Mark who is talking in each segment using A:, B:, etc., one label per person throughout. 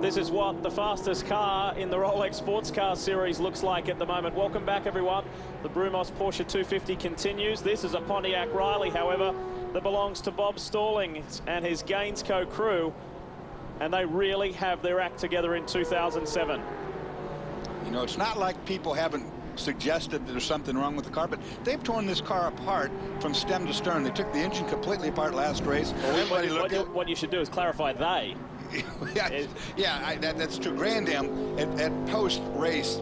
A: This is what the fastest car in the Rolex Sports Car Series looks like at the moment. Welcome back, everyone. The Brumos Porsche 250 continues. This is a Pontiac Riley, however, that belongs to Bob Stallings and his Gainsco crew, and they really have their act together in 2007.
B: You know, it's not like people haven't suggested that there's something wrong with the car, but they've torn this car apart from stem to stern. They took the engine completely apart last race.
A: Well, what you should do is clarify they.
B: That's true. Grandam at post-race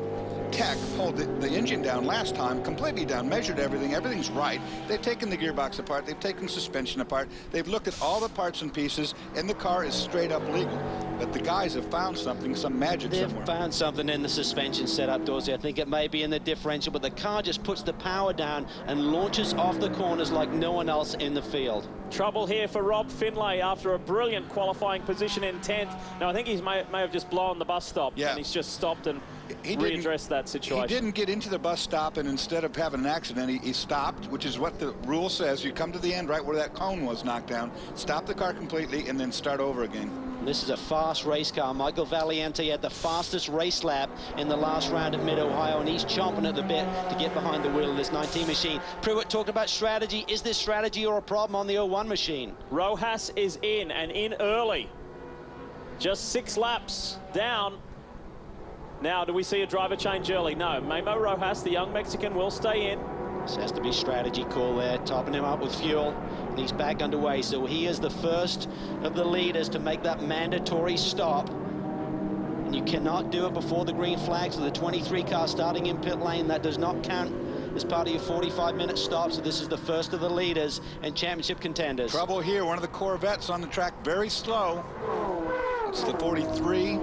B: tech pulled the engine down last time, completely down, measured everything. Everything's right. They've taken the gearbox apart. They've taken suspension apart. They've looked at all the parts and pieces, and the car is straight up legal. But the guys have found something, some magic somewhere.
C: They've found something in the suspension setup, Dorsey. I think it may be in the differential, but the car just puts the power down and launches off the corners like no one else in the field.
A: Trouble here for Rob Finlay after a brilliant qualifying position in 10th. Now, I think he may have just blown the bus stop, and he's just stopped and readdressed that situation.
B: He didn't get into the bus stop, and instead of having an accident, he stopped, which is what the rule says. You come to the end right where that cone was knocked down, stop the car completely, and then start over again.
C: This is a fast race car. Michael Valiente had the fastest race lap in the last round at Mid-Ohio, and he's chomping at the bit to get behind the wheel of this 19 machine. Pruitt talked about strategy. Is this strategy or a problem on the 01 machine?
A: Rojas is in, and in early. Just 6 laps down. Now, do we see a driver change early? No. Memo Rojas, the young Mexican, will stay in.
C: This has to be strategy call there, topping him up with fuel, and he's back underway. So he is the first of the leaders to make that mandatory stop. And you cannot do it before the green flag, so the 23 car starting in pit lane, that does not count as part of your 45-minute stop. So this is the first of the leaders and championship contenders.
B: Trouble here, one of the Corvettes on the track, very slow. It's the 43.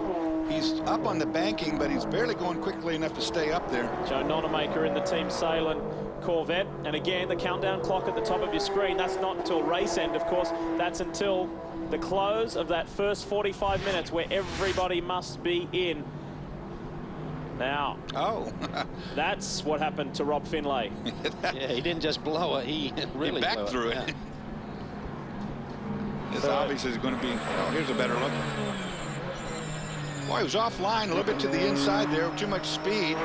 B: He's up on the banking, but he's barely going quickly enough to stay up there.
A: Joe Nonamaker in the Team Salem Corvette. And again, the countdown clock at the top of your screen, that's not until race end, of course. That's until the close of that first 45 minutes where everybody must be in. Now, that's what happened to Rob Finlay.
C: Yeah, he didn't just blow it, he really
B: backed through it.
C: Yeah.
B: It's obvious it's going to be, here's a better look. Boy, he was offline a little bit to the inside there, too much speed.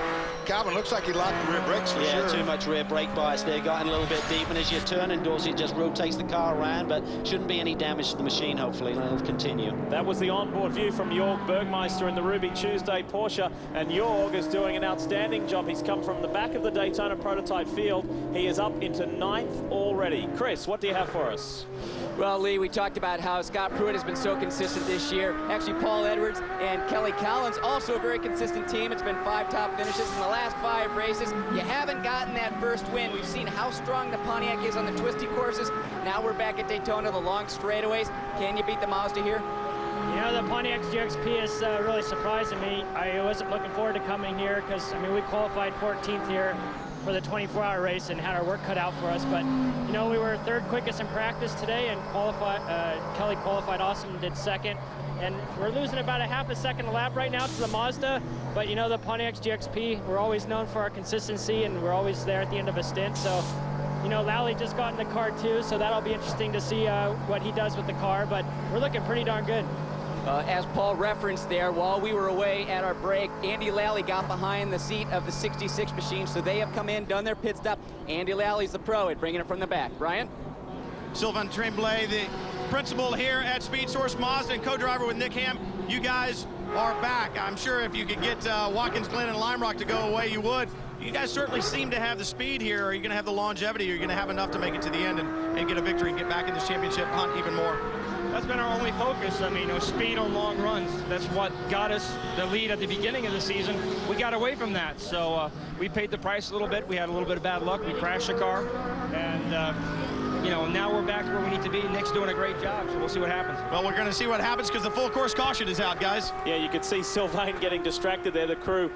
B: Calvin, looks like he locked the rear brakes for sure.
C: Yeah, too much rear brake bias there, gotten a little bit deep, and as you turn, and Dorsey just rotates the car around, but shouldn't be any damage to the machine, hopefully, and it'll continue.
A: That was the onboard view from Jorg Bergmeister in the Ruby Tuesday Porsche, and Jorg is doing an outstanding job. He's come from the back of the Daytona prototype field. He is up into 9th already. Chris, what do you have for us?
D: Well, Lee, we talked about how Scott Pruitt has been so consistent this year. Actually, Paul Edwards and Kelly Collins, also a very consistent team. It's been 5 top finishes in the last 5 races. You haven't gotten that first win. We've seen how strong the Pontiac is on the twisty courses. Now we're back at Daytona, the long straightaways. Can you beat the Mazda here?
E: You know, the Pontiac GXP is really surprising me. I wasn't looking forward to coming here because, I mean, we qualified 14th here for the 24-hour race and had our work cut out for us. But, you know, we were 3rd quickest in practice today, and Kelly qualified awesome and did 2nd. And we're losing about a half a second a lap right now to the Mazda. But, you know, the Pontiac GXP, we're always known for our consistency, and we're always there at the end of a stint. So, you know, Lally just got in the car too, so that'll be interesting to see what he does with the car. But we're looking pretty darn good.
D: As Paul referenced there, while we were away at our break, Andy Lally got behind the seat of the 66 machine, so they have come in, done their pit stop. Andy Lally's the pro at bringing it from the back. Brian?
F: Sylvain Tremblay, the principal here at Speed Source Mazda and co-driver with Nick Ham. You guys are back. I'm sure if you could get Watkins Glen and Lime Rock to go away, you would. You guys certainly seem to have the speed here. Are you going to have the longevity? Are you going to have enough to make it to the end and get a victory and get back in this championship hunt even more?
G: That's been our only focus. I mean, you know, speed on long runs. That's what got us the lead at the beginning of the season. We got away from that, so we paid the price a little bit. We had a little bit of bad luck. We crashed the car, and you know, now we're back where we need to be. Nick's doing a great job, so we'll see what happens.
F: Well, we're going to see what happens because the full course caution is out, guys.
A: Yeah, you could see Sylvain getting distracted there. The crew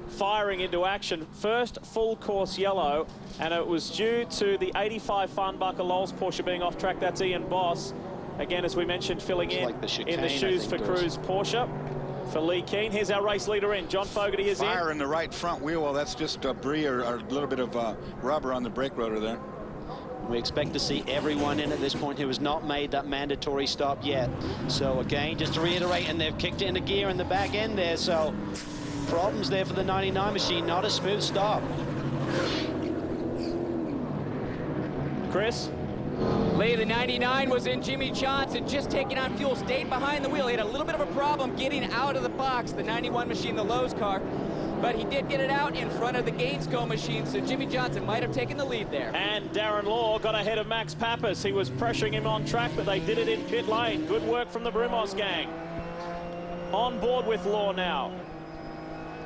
A: firing into action. First full course yellow, and it was due to the 85 Farnbacher Lowes Porsche being off track. That's Ian Boss. Again, as we mentioned, filling in
C: like the chicane,
A: in the shoes for Cruz Porsche. For Lee Keen, here's our race leader in. John Fogarty is
B: Fire in the right front wheel. Well, that's just debris or a little bit of rubber on the brake rotor there.
C: We expect to see everyone in at this point who has not made that mandatory stop yet. So again, just to reiterate, and they've kicked it into gear in the back end there, so problems there for the 99 machine, not a smooth stop.
A: Chris?
D: Lee, the 99 was in Jimmy Johnson, just taking on fuel, stayed behind the wheel. He had a little bit of a problem getting out of the box, the 91 machine, the Lowe's car. But he did get it out in front of the Gainesco machine, so Jimmy Johnson might have taken the lead there.
A: And Darren Law got ahead of Max Pappas. He was pressuring him on track, but they did it in pit lane. Good work from the Brumos gang. On board with Law now.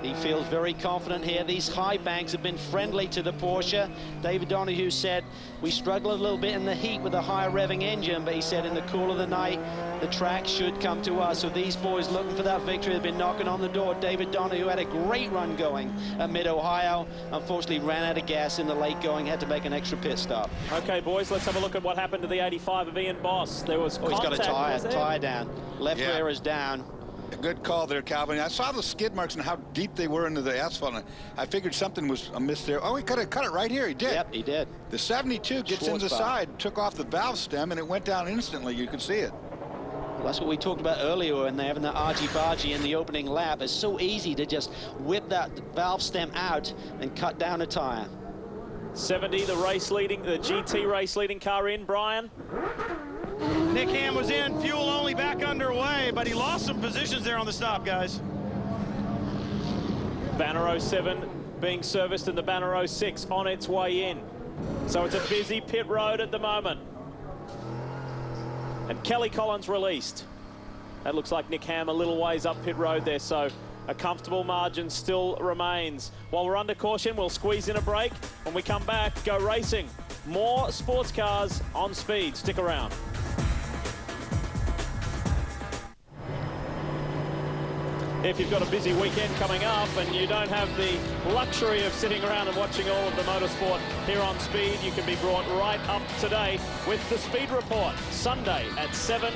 C: He feels very confident here. These high banks have been friendly to the Porsche. David Donahue said, we struggle a little bit in the heat with a higher revving engine, but he said in the cool of the night, the track should come to us. So these boys looking for that victory have been knocking on the door. David Donahue had a great run going at Mid-Ohio. Unfortunately, ran out of gas in the late going, had to make an extra pit stop.
A: Okay, boys, let's have a look at what happened to the 85 of Ian Boss. There was
C: he's got a tire down. Left
B: Yeah.
C: rear is down.
B: A good call there, Calvin. I saw the skid marks and how deep they were into the asphalt. And I figured something was amiss there. Oh, he cut it right here. He did.
C: Yep, he did.
B: The 72 gets
C: Schwartz
B: into the
C: bar.
B: side, took off the valve stem, and it went down instantly. You could see it.
C: Well, that's what we talked about earlier when they're having that argy-bargy in the opening lap. It's so easy to just whip that valve stem out and cut down a tire.
A: 70, the GT race leading car in, Brian.
F: Nick Ham was in, fuel only, back underway, but he lost some positions there on the stop, guys.
A: Banner 07 being serviced and the Banner 06 on its way in. So it's a busy pit road at the moment. And Kelly Collins released. That looks like Nick Ham a little ways up pit road there, so a comfortable margin still remains. While we're under caution, we'll squeeze in a break. When we come back, go racing. More sports cars on speed. Stick around. If you've got a busy weekend coming up and you don't have the luxury of sitting around and watching all of the motorsport here on Speed, you can be brought right up to date with the Speed Report, Sunday at 7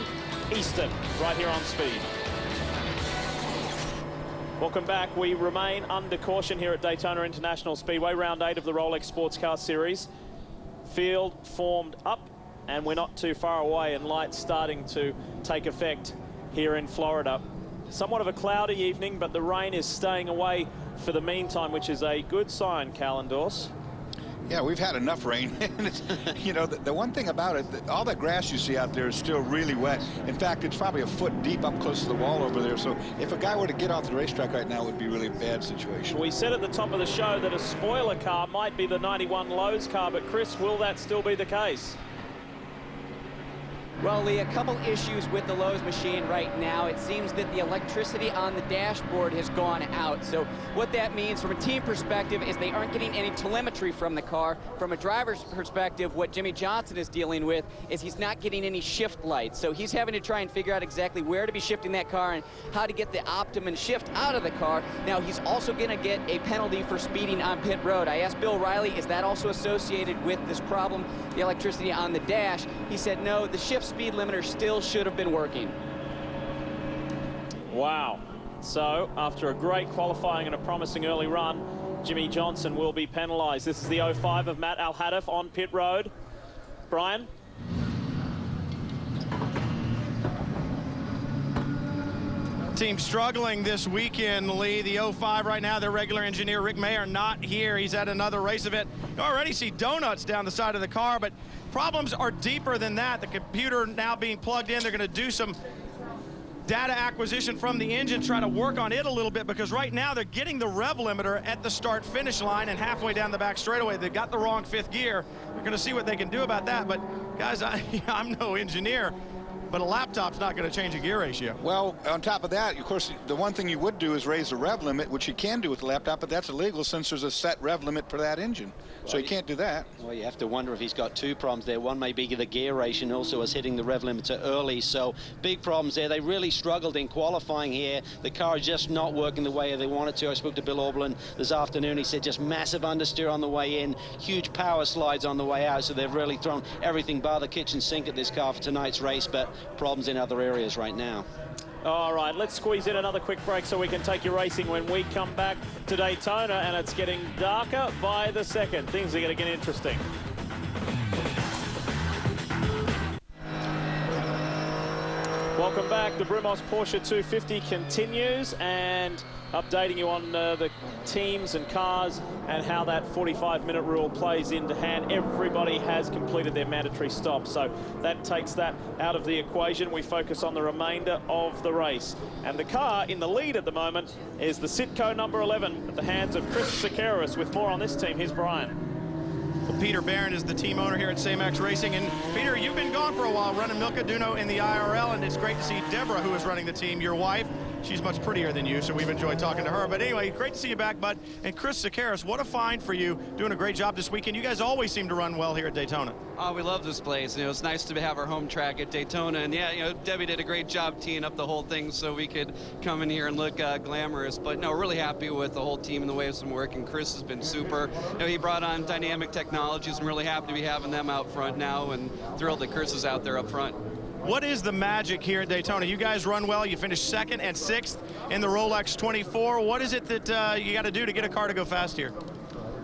A: Eastern, right here on Speed. Welcome back. We remain under caution here at Daytona International Speedway, round 8 of the Rolex Sports Car Series. Field formed up, and we're not too far away, and lights starting to take effect here in Florida. Somewhat of a cloudy evening, but the rain is staying away for the meantime, which is a good sign, Calendors.
B: Yeah, we've had enough rain. You know, the one thing about it, all that grass you see out there is still really wet. In fact, it's probably a foot deep up close to the wall over there. So if a guy were to get off the racetrack right now, it would be really a bad situation.
A: We said at the top of the show that a spoiler car might be the 91 Lowe's car, but Chris, will that still be the case?
D: Well, Lee, a couple issues with the Lowe's machine right now. It seems that the electricity on the dashboard has gone out. So what that means from a team perspective is they aren't getting any telemetry from the car. From a driver's perspective, what Jimmy Johnson is dealing with is he's not getting any shift lights. So he's having to try and figure out exactly where to be shifting that car and how to get the optimum shift out of the car. Now, he's also going to get a penalty for speeding on pit road. I asked Bill Riley, is that also associated with this problem, the electricity on the dash? He said, no, the shift speed limiter still should have been working.
A: Wow. So after a great qualifying and a promising early run, Jimmy Johnson will be penalized. This is the 05 of Matt Al-Hadaf on pit road. Brian?
F: Team struggling this weekend, Lee. The 05 right now, their regular engineer, Rick Mayer, not here. He's at another race event. You already see donuts down the side of the car, but problems are deeper than that. The computer now being plugged in, they're going to do some data acquisition from the engine, try to work on it a little bit, because right now they're getting the rev limiter at the start-finish line and halfway down the back straightaway. They got the wrong fifth gear. We're going to see what they can do about that. But, guys, I'm no engineer, but a laptop's not going to change a gear ratio.
B: Well, on top of that, of course, the one thing you would do is raise the rev limit, which you can do with the laptop, but that's illegal since there's a set rev limit for that engine. So you can't do that.
C: Well, you have to wonder if he's got two problems there. One may be the gear ratio, and also is hitting the rev limiter early. So big problems there. They really struggled in qualifying here. The car is just not working the way they wanted to. I spoke to Bill Oberlin this afternoon. He said just massive understeer on the way in, huge power slides on the way out. So they've really thrown everything bar the kitchen sink at this car for tonight's race, but problems in other areas right now.
A: All right, let's squeeze in another quick break so we can take you racing when we come back to Daytona, and it's getting darker by the second. Things are going to get interesting. back. The Brumos Porsche 250 continues, and updating you on the teams and cars and how that 45-minute rule plays into hand. Everybody has completed their mandatory stop, so that takes that out of the equation. We focus on the remainder of the race. And the car in the lead at the moment is the Sitco number 11 at the hands of Chris Sekeris. With more on this team, here's Brian.
F: Well, Peter Barron is the team owner here at Samex Racing. And Peter, you've been gone for a while running Milka Duno in the IRL, and it's great to see Deborah, who is running the team, your wife. She's much prettier than you, so we've enjoyed talking to her. But anyway, great to see you back, bud. And Chris Sekeris, what a find for you, doing a great job this weekend. You guys always seem to run well here at Daytona.
H: Oh, we love this place. You know, it's nice to have our home track at Daytona. And yeah, you know, Debbie did a great job teeing up the whole thing so we could come in here and look glamorous. But no, we're really happy with the whole team and the way it's been working. Chris has been super. You know, he brought on Dynamic Technologies. I'm really happy to be having them out front now, and thrilled that Chris is out there up front.
F: What is the magic here at Daytona? You guys run well. You finished 2nd and 6th in the Rolex 24. What is it that you got to do to get a car to go fast here?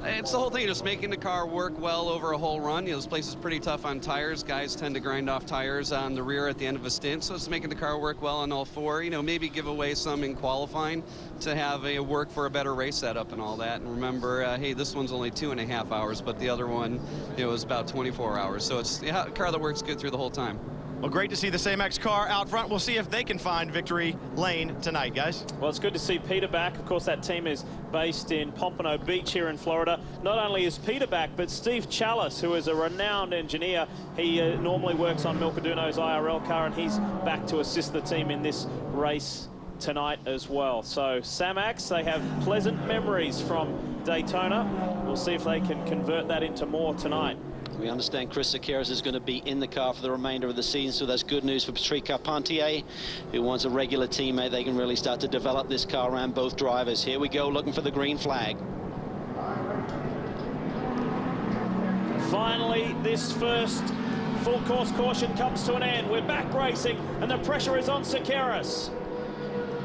H: It's the whole thing, just making the car work well over a whole run. You know, this place is pretty tough on tires. Guys tend to grind off tires on the rear at the end of a stint, so it's making the car work well on all four. You know, maybe give away some in qualifying to have a work for a better race setup and all that. And remember, hey, this one's only 2.5 hours, but the other one, it was about 24 hours. So it's a car that works good through the whole time.
F: Well, great to see the Samex car out front. We'll see if they can find victory lane tonight, guys.
A: Well, it's good to see Peter back. Of course, that team is based in Pompano Beach here in Florida. Not only is Peter back, but Steve Chalice, who is a renowned engineer. He normally works on Milka Duno's IRL car, and he's back to assist the team in this race tonight as well. So Samex, they have pleasant memories from Daytona. We'll see if they can convert that into more tonight.
C: We understand Chris Sekeris is going to be in the car for the remainder of the season, so that's good news for Patrick Carpentier, who wants a regular teammate. They can really start to develop this car around both drivers. Here we go, looking for the green flag.
A: Finally, this first full course caution comes to an end. We're back racing, and the pressure is on Sekeris.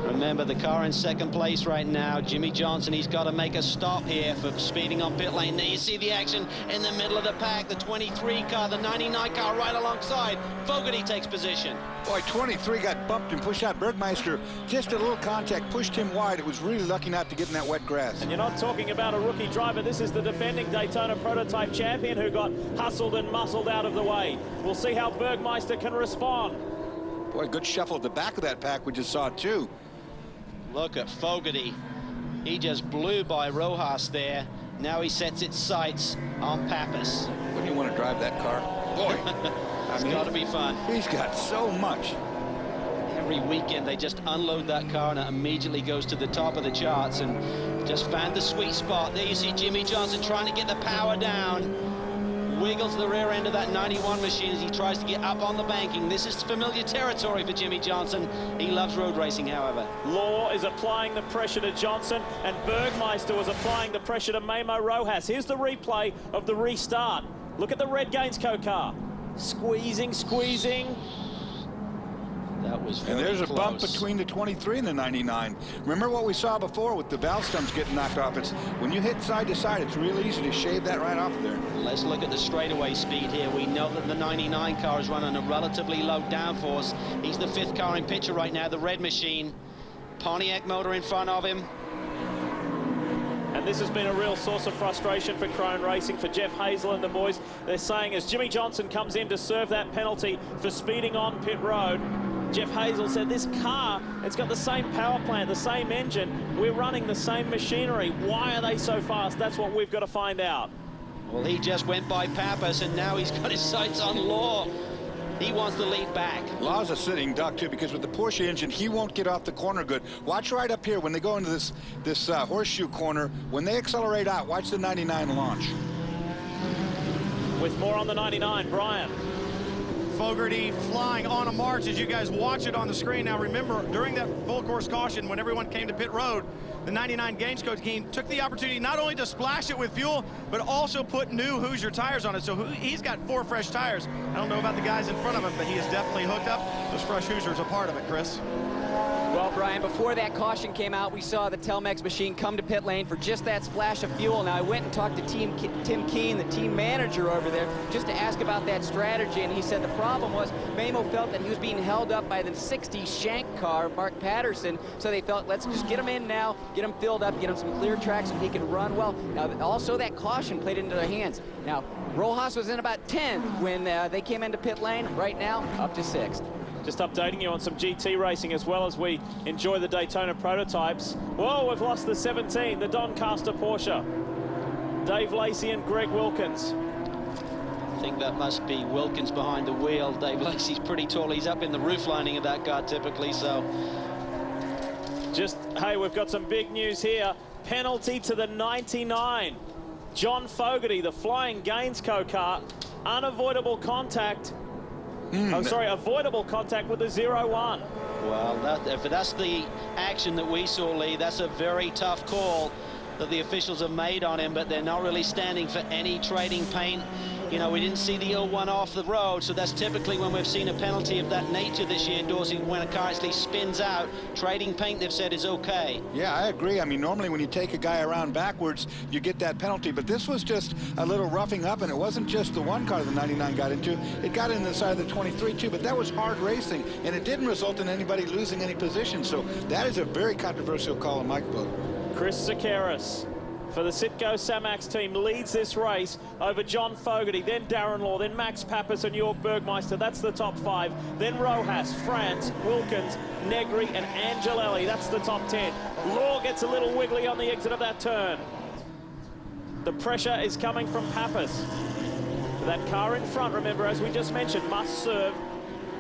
C: Remember, the car in 2nd place right now, Jimmy Johnson, he's got to make a stop here for speeding on pit lane. There you see the action in the middle of the pack. The 23 car, the 99 car right alongside. Fogarty takes position.
B: Boy, 23 got bumped and pushed out. Bergmeister, just a little contact, pushed him wide. It was really lucky not to get in that wet grass.
A: And you're not talking about a rookie driver. This is the defending Daytona prototype champion who got hustled and muscled out of the way. We'll see how Bergmeister can respond.
B: Boy, good shuffle at the back of that pack we just saw, too.
C: Look at Fogarty. He just blew by Rojas there. Now he sets its sights on Pappas.
B: Wouldn't you want to drive that car? Boy,
C: It's got to be fun.
B: He's got so much.
C: Every weekend they just unload that car and it immediately goes to the top of the charts, and just found the sweet spot. There you see Jimmy Johnson trying to get the power down. Wiggles the rear end of that 91 machine as he tries to get up on the banking. This is familiar territory for Jimmy Johnson. He loves road racing, however.
A: Law is applying the pressure to Johnson, and Bergmeister was applying the pressure to Memo Rojas. Here's the replay of the restart. Look at the red Gainsco car. Squeezing, squeezing.
C: That was very
B: And there's
C: close.
B: a bump between the 23 and the 99. Remember what we saw before with the valve stumps getting knocked off? It's when you hit side to side, it's real easy to shave that right off of there.
C: Let's look at the straightaway speed here. We know that the 99 car is running a relatively low downforce. He's the 5th car in picture right now, the red machine. Pontiac motor in front of him.
A: And this has been a real source of frustration for Crone Racing, for Jeff Hazel and the boys. They're saying as Jimmy Johnson comes in to serve that penalty for speeding on pit road, Jeff Hazel said, this car, it's got the same power plant, the same engine. We're running the same machinery. Why are they so fast? That's what we've got to find out.
C: Well, he just went by Pappas, and now he's got his sights on Law. He wants the lead back.
B: Law's a sitting duck, too, because with the Porsche engine, he won't get off the corner good. Watch right up here when they go into this horseshoe corner. When they accelerate out, watch the 99 launch.
A: With more on the 99, Brian.
F: Fogarty flying on a march as you guys watch it on the screen. Now remember, during that full course caution, when everyone came to pit road, the 99 Gainsco team took the opportunity not only to splash it with fuel, but also put new Hoosier tires on it. So he's got 4 fresh tires. I don't know about the guys in front of him, but he is definitely hooked up. Those fresh Hoosiers are part of it, Chris.
D: Well, Brian, before that caution came out, we saw the Telmex machine come to pit lane for just that splash of fuel. Now, I went and talked to Tim Keene, the team manager over there, just to ask about that strategy, and he said the problem was Mamo felt that he was being held up by the 60 Shank car, Mark Patterson, so they felt, let's just get him in now, get him filled up, get him some clear track so he can run well. Now, also that caution played into their hands. Now, Rojas was in about 10th when they came into pit lane. Right now, up to 6th.
A: Just updating you on some GT racing as well as we enjoy the Daytona prototypes. Whoa, we've lost the 17, the Doncaster Porsche. Dave Lacey and Greg Wilkins.
C: I think that must be Wilkins behind the wheel. Dave Lacey's pretty tall. He's up in the roof lining of that car typically, so.
A: Just, hey, we've got some big news here. Penalty to the 99. John Fogarty, the Flying Gainsco car, unavoidable contact. Avoidable contact with the 0-1.
C: Well, if that's the action that we saw, Lee, that's a very tough call that the officials have made on him, but they're not really standing for any trading paint. You know, we didn't see the 0-1 off the road, so that's typically when we've seen a penalty of that nature this year, Dorsey, when a car actually spins out. Trading paint, they've said, is okay.
B: Yeah, I agree. I mean, normally when you take a guy around backwards, you get that penalty, but this was just a little roughing up, and it wasn't just the one car the 99 got into. It got in the side of the 23 too, but that was hard racing, and it didn't result in anybody losing any position, so that is a very controversial call in my book.
A: Chris Sakaris for the Sitco Samax team leads this race over John Fogarty, then Darren Law, then Max Pappas and York Bergmeister. That's the top 5. Then Rojas, France, Wilkins, Negri and Angelelli. That's the top 10. Law gets a little wiggly on the exit of that turn. The pressure is coming from Pappas. That car in front, remember, as we just mentioned, must serve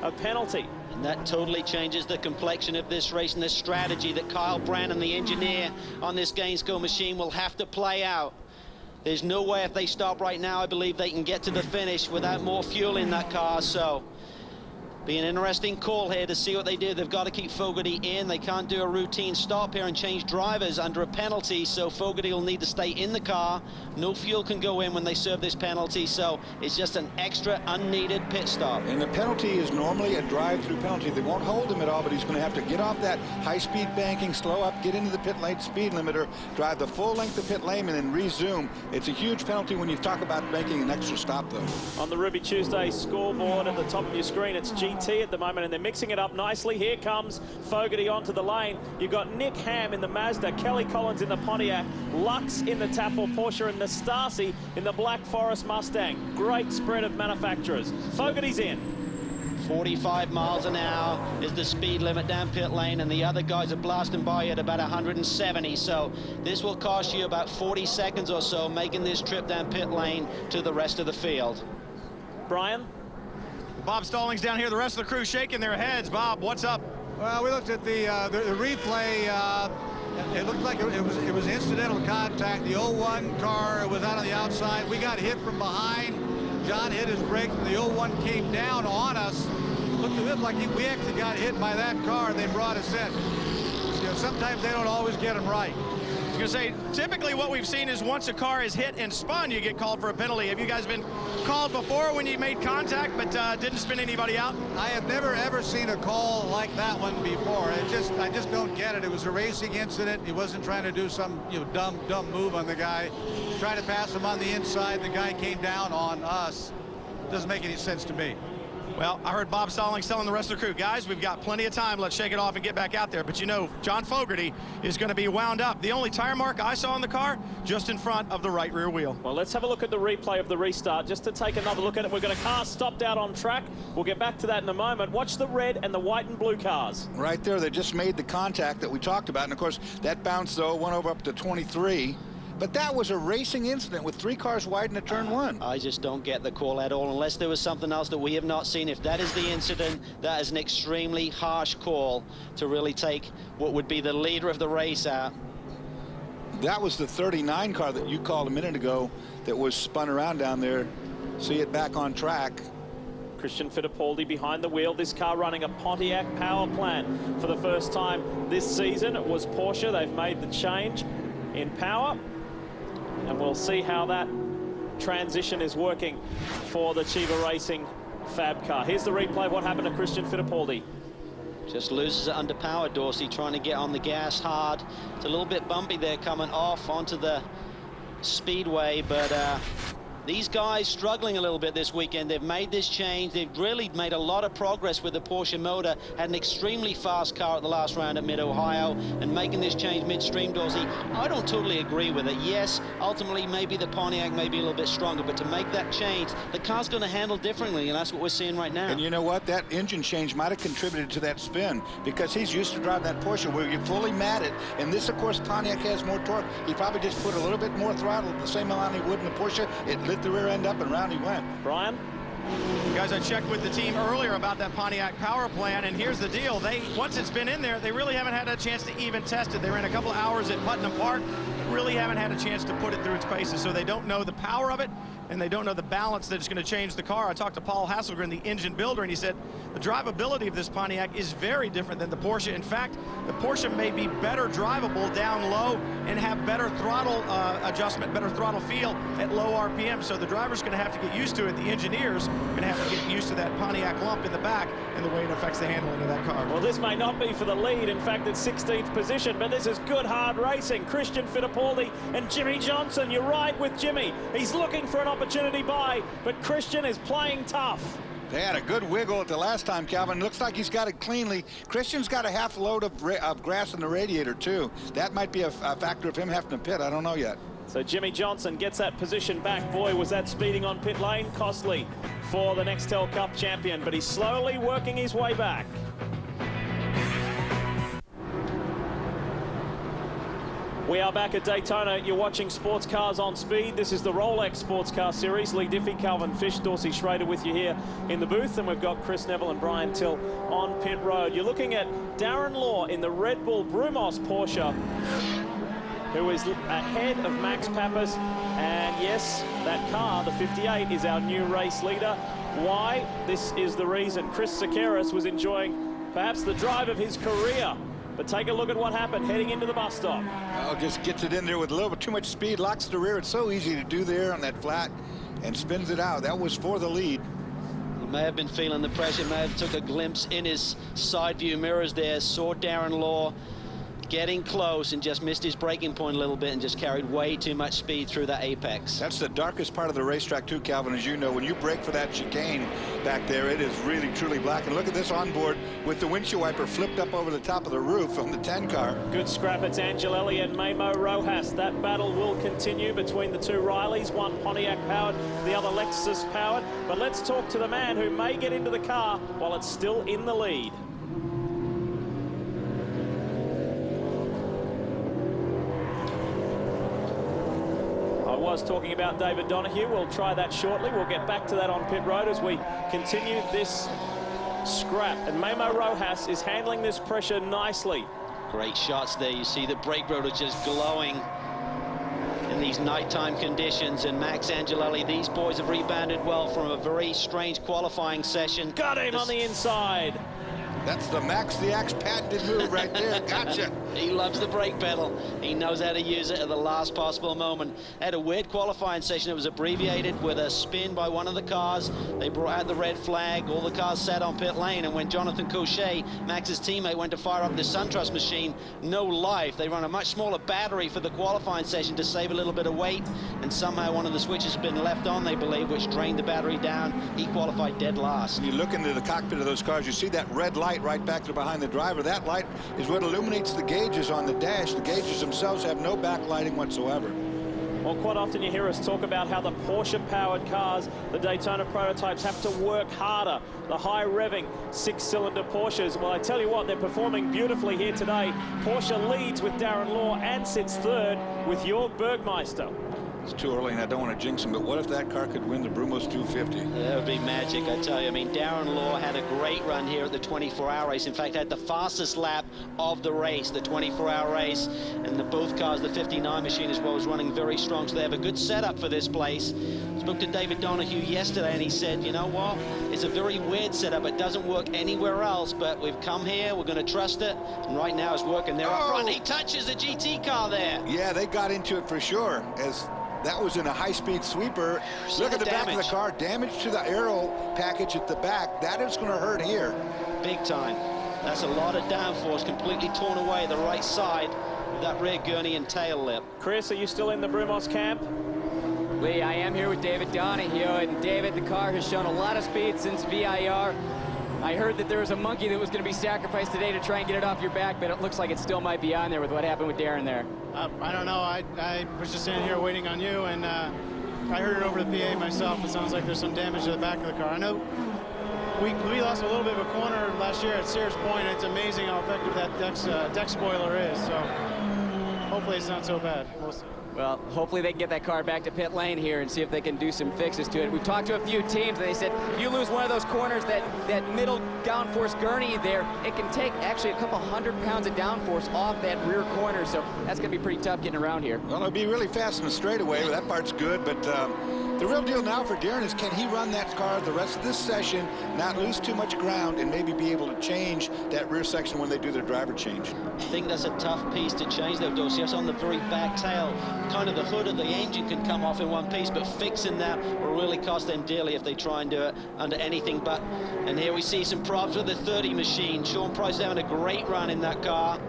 A: a penalty.
C: And that totally changes the complexion of this race and the strategy that Kyle Brannon, the engineer on this Gainsco machine, will have to play out. There's no way if they stop right now, I believe they can get to the finish without more fuel in that car. So, be an interesting call here to see what they do. They've got to keep Fogarty in. They can't do a routine stop here and change drivers under a penalty, so Fogarty will need to stay in the car. No fuel can go in when they serve this penalty, so it's just an extra unneeded pit stop.
B: And the penalty is normally a drive-through penalty. They won't hold him at all, but he's going to have to get off that high-speed banking, slow up, get into the pit lane speed limiter, drive the full length of pit lane, and then resume. It's a huge penalty when you talk about making an extra stop, though.
A: On the Ruby Tuesday scoreboard at the top of your screen, it's GT at the moment, and they're mixing it up nicely. Here comes Fogarty onto the lane. You've got Nick Ham in the Mazda, Kelly Collins in the Pontiac, Lux in the Tafel Porsche, and Nastasi in the Black Forest Mustang. Great spread of manufacturers. Fogarty's in.
C: 45 miles an hour is the speed limit down pit lane, and the other guys are blasting by at about 170, so this will cost you about 40 seconds or so making this trip down pit lane to the rest of the field.
A: Brian?
F: Bob Stallings down here, the rest of the crew shaking their heads. Bob, what's up?
I: Well, we looked at the replay. It looked like it was incidental contact. The 01 car was out on the outside. We got hit from behind. John hit his brakes, and the 01 came down on us. Looked to him like we actually got hit by that car, and they brought us in. You know, sometimes they don't always get them right.
F: I was going to say, typically what we've seen is once a car is hit and spun, you get called for a penalty. Have you guys been called before when you made contact but didn't spin anybody out?
I: I have never, ever seen a call like that one before. I just don't get it. It was a racing incident. He wasn't trying to do some dumb move on the guy. Trying to pass him on the inside. The guy came down on us. Doesn't make any sense to me.
F: Well, I heard Bob Stallings telling the rest of the crew, guys, we've got plenty of time. Let's shake it off and get back out there. But you know, John Fogarty is going to be wound up. The only tire mark I saw in the car, just in front of the right rear wheel.
A: Well, let's have a look at the replay of the restart, just to take another look at it. We've got a car stopped out on track. We'll get back to that in a moment. Watch the red and the white and blue cars.
B: Right there, they just made the contact that we talked about. And, of course, that bounced, though, went over up to 23. But that was a racing incident with 3 cars wide in a turn 1.
C: I just don't get the call at all, unless there was something else that we have not seen. If that is the incident, that is an extremely harsh call to really take what would be the leader of the race out.
B: That was the 39 car that you called a minute ago that was spun around down there. See it back on track.
A: Christian Fittipaldi behind the wheel. This car running a Pontiac power plant for the first time this season. It was Porsche. They've made the change in power. And we'll see how that transition is working for the Chiva Racing Fab car. Here's the replay of what happened to Christian Fittipaldi.
C: Just loses it under power. Dorsey trying to get on the gas hard. It's a little bit bumpy there coming off onto the Speedway, but these guys struggling a little bit this weekend. They've made this change. They've really made a lot of progress with the Porsche motor. Had an extremely fast car at the last round at Mid-Ohio, and making this change midstream, Dorsey, I don't totally agree with it. Yes, ultimately maybe the Pontiac may be a little bit stronger, but to make that change, the car's going to handle differently, and that's what we're seeing right now.
B: And you know what? That engine change might have contributed to that spin, because he's used to driving that Porsche where you fully mat it. And this, of course, Pontiac has more torque. He probably just put a little bit more throttle, the same amount he would in the Porsche. It lit the rear end up and round he went.
A: Brian?
F: Guys, I checked with the team earlier about that Pontiac power plant, and here's the deal. Once it's been in there, they really haven't had a chance to even test it. They ran a couple hours at Putnam Park, really haven't had a chance to put it through its paces, so they don't know the power of it, and they don't know the balance that it's going to change the car. I talked to Paul Hasselgren, the engine builder, and he said the drivability of this Pontiac is very different than the Porsche. In fact, the Porsche may be better drivable down low and have better throttle adjustment, better throttle feel at low RPM. So the driver's going to have to get used to it. The engineers are going to have to get used to that Pontiac lump in the back and the way it affects the handling of that car.
A: Well, this may not be for the lead. In fact, it's 16th position, but this is good, hard racing. Christian Fittipaldi and Jimmy Johnson. You're right with Jimmy. He's looking for an opportunity by, but Christian is playing tough.
B: They had a good wiggle at the last time, Calvin. Looks like he's got it cleanly. Christian's got a half load of grass in the radiator, too. That might be a factor of him having to pit. I don't know yet.
A: So Jimmy Johnson gets that position back. Boy, was that speeding on pit lane costly for the Nextel Cup champion, but he's slowly working his way back. We are back at Daytona. You're watching Sports Cars on Speed. This is the Rolex Sports Car Series. Lee Diffie, Calvin Fish, Dorsey Schrader with you here in the booth. And we've got Chris Neville and Brian Till on pit road. You're looking at Darren Law in the Red Bull Brumos Porsche, who is ahead of Max Pappas. And yes, that car, the 58, is our new race leader. Why? This is the reason. Chris Sakaris was enjoying perhaps the drive of his career. But take a look at what happened heading into the bus stop.
B: Oh, just gets it in there with a little bit too much speed, locks the rear. It's so easy to do there on that flat and spins it out. That was for the lead.
C: He may have been feeling the pressure, may have took a glimpse in his side view mirrors there, saw Darren Law getting close and just missed his braking point a little bit and just carried way too much speed through that apex.
B: That's the darkest part of the racetrack too, Calvin, as you know. When you brake for that chicane back there, it is really, truly black. And look at this onboard with the windshield wiper flipped up over the top of the roof on the 10 car.
A: Good scrap. It's Angelelli and Memo Rojas. That battle will continue between the two Rileys, one Pontiac powered, the other Lexus powered. But let's talk to the man who may get into the car while it's still in the lead. Was talking about David Donahue. We'll try that shortly. We'll get back to that on pit road as we continue this scrap. And Memo Rojas is handling this pressure nicely.
C: Great shots there. You see the brake rotor just glowing in these nighttime conditions. And Max Angelelli, these boys have rebounded well from a very strange qualifying session.
A: Got him on the inside.
B: That's the Max the Axe patented move right there. Gotcha.
C: He loves the brake pedal. He knows how to use it at the last possible moment. Had a weird qualifying session. It was abbreviated with a spin by one of the cars. They brought out the red flag. All the cars sat on pit lane. And when Jonathan Cochet, Max's teammate, went to fire up the SunTrust machine, no life. They run a much smaller battery for the qualifying session to save a little bit of weight. And somehow one of the switches has been left on, they believe, which drained the battery down. He qualified dead last.
B: You look into the cockpit of those cars, you see that red light right back there behind the driver. That light is what illuminates the gauges on the dash. The gauges themselves have no backlighting whatsoever.
A: Well, quite often you hear us talk about how the Porsche-powered cars, the Daytona prototypes, have to work harder. The high-revving six-cylinder Porsches. Well, I tell you what, they're performing beautifully here today. Porsche leads with Darren Law and sits third with Jörg Bergmeister.
B: It's too early and I don't want to jinx him, but what if that car could win the Brumos 250?
C: That would be magic, I tell you. I mean, Darren Law had a great run here at the 24-hour race. In fact, had the fastest lap of the race, the 24-hour race. And both cars, the 59 machine as well, was running very strong. So they have a good setup for this place. Spoke to David Donahue yesterday and he said, you know what? It's a very weird setup. It doesn't work anywhere else, but we've come here. We're going to trust it. And right now it's working. They're up front. He touches the GT car there.
B: Yeah, they got into it for sure. As that was in a high-speed sweeper. Look at the back of the car. Damage to the aero package at the back. That is going to hurt here.
C: Big time. That's a lot of downforce, completely torn away the right side of that rear gurney and tail lip.
A: Chris, are you still in the Brumos camp?
D: Lee, I am here with David Donahue, and David, the car has shown a lot of speed since VIR. I heard that there was a monkey that was going to be sacrificed today to try and get it off your back, but it looks like it still might be on there with what happened with Darren there.
J: I don't know. I was just standing here waiting on you, and I heard it over the PA myself. It sounds like there's some damage to the back of the car. I know we lost a little bit of a corner last year at Sears Point. It's amazing how effective that deck spoiler is. So hopefully it's not so bad. We'll see.
D: Well, hopefully they can get that car back to pit lane here and see if they can do some fixes to it. We've talked to a few teams, and they said if you lose one of those corners, that middle downforce gurney there, it can take actually a couple 100 pounds of downforce off that rear corner, so that's going to be pretty tough getting around here.
B: Well, it'll be really fast in the straightaway, but that part's good. But the real deal now for Darren is, can he run that car the rest of this session, not lose too much ground, and maybe be able to change that rear section when they do their driver change?
C: I think that's a tough piece to change, though, Dorsey. That's on the very back tail. Kind of the hood of the engine can come off in one piece, but fixing that will really cost them dearly if they try and do it under anything but. And here we see some props with the 30 machine. Sean Price is having a great run in that car.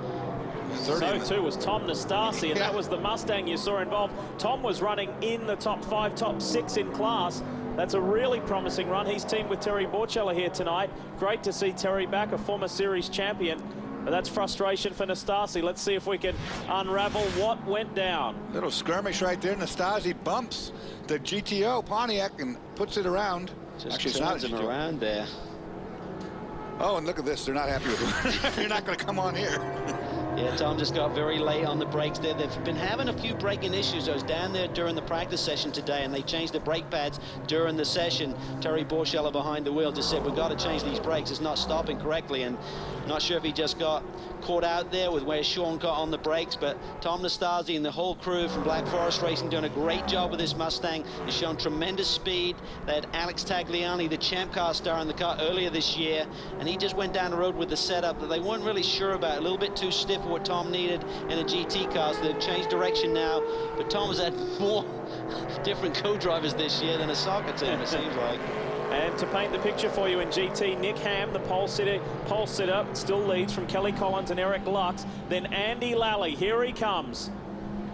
A: So too was Tom Nastasi, and that was the Mustang you saw involved. Tom was running in the top 5, top 6 in class. That's a really promising run. He's teamed with Terry Borchella here tonight. Great to see Terry back, a former series champion. But that's frustration for Nastasi. Let's see if we can unravel what went down.
B: Little skirmish right there. Nastasi bumps the GTO Pontiac and puts it around.
C: Just
B: actually, it's not
C: turns him around there.
B: Oh, and look at this. They're not happy with him. You're not going to come on here.
C: Yeah, Tom just got very late on the brakes there. They've been having a few braking issues. I was down there during the practice session today, and they changed the brake pads during the session. Terry Borchella behind the wheel just said, we've got to change these brakes. It's not stopping correctly, and not sure if he just got caught out there with where Sean got on the brakes, but Tom Nastasi and the whole crew from Black Forest Racing doing a great job with this Mustang. He's shown tremendous speed. They had Alex Tagliani, the Champ Car star in the car earlier this year, and he just went down the road with the setup that they weren't really sure about, a little bit too stiff for what Tom needed in a GT car, so they've changed direction now. But Tom has had more different co-drivers this year than a soccer team, it seems like.
A: And to paint the picture for you in GT, Nick Ham, the pole sitter, still leads from Kelly Collins and Eric Lux. Then Andy Lally, here he comes.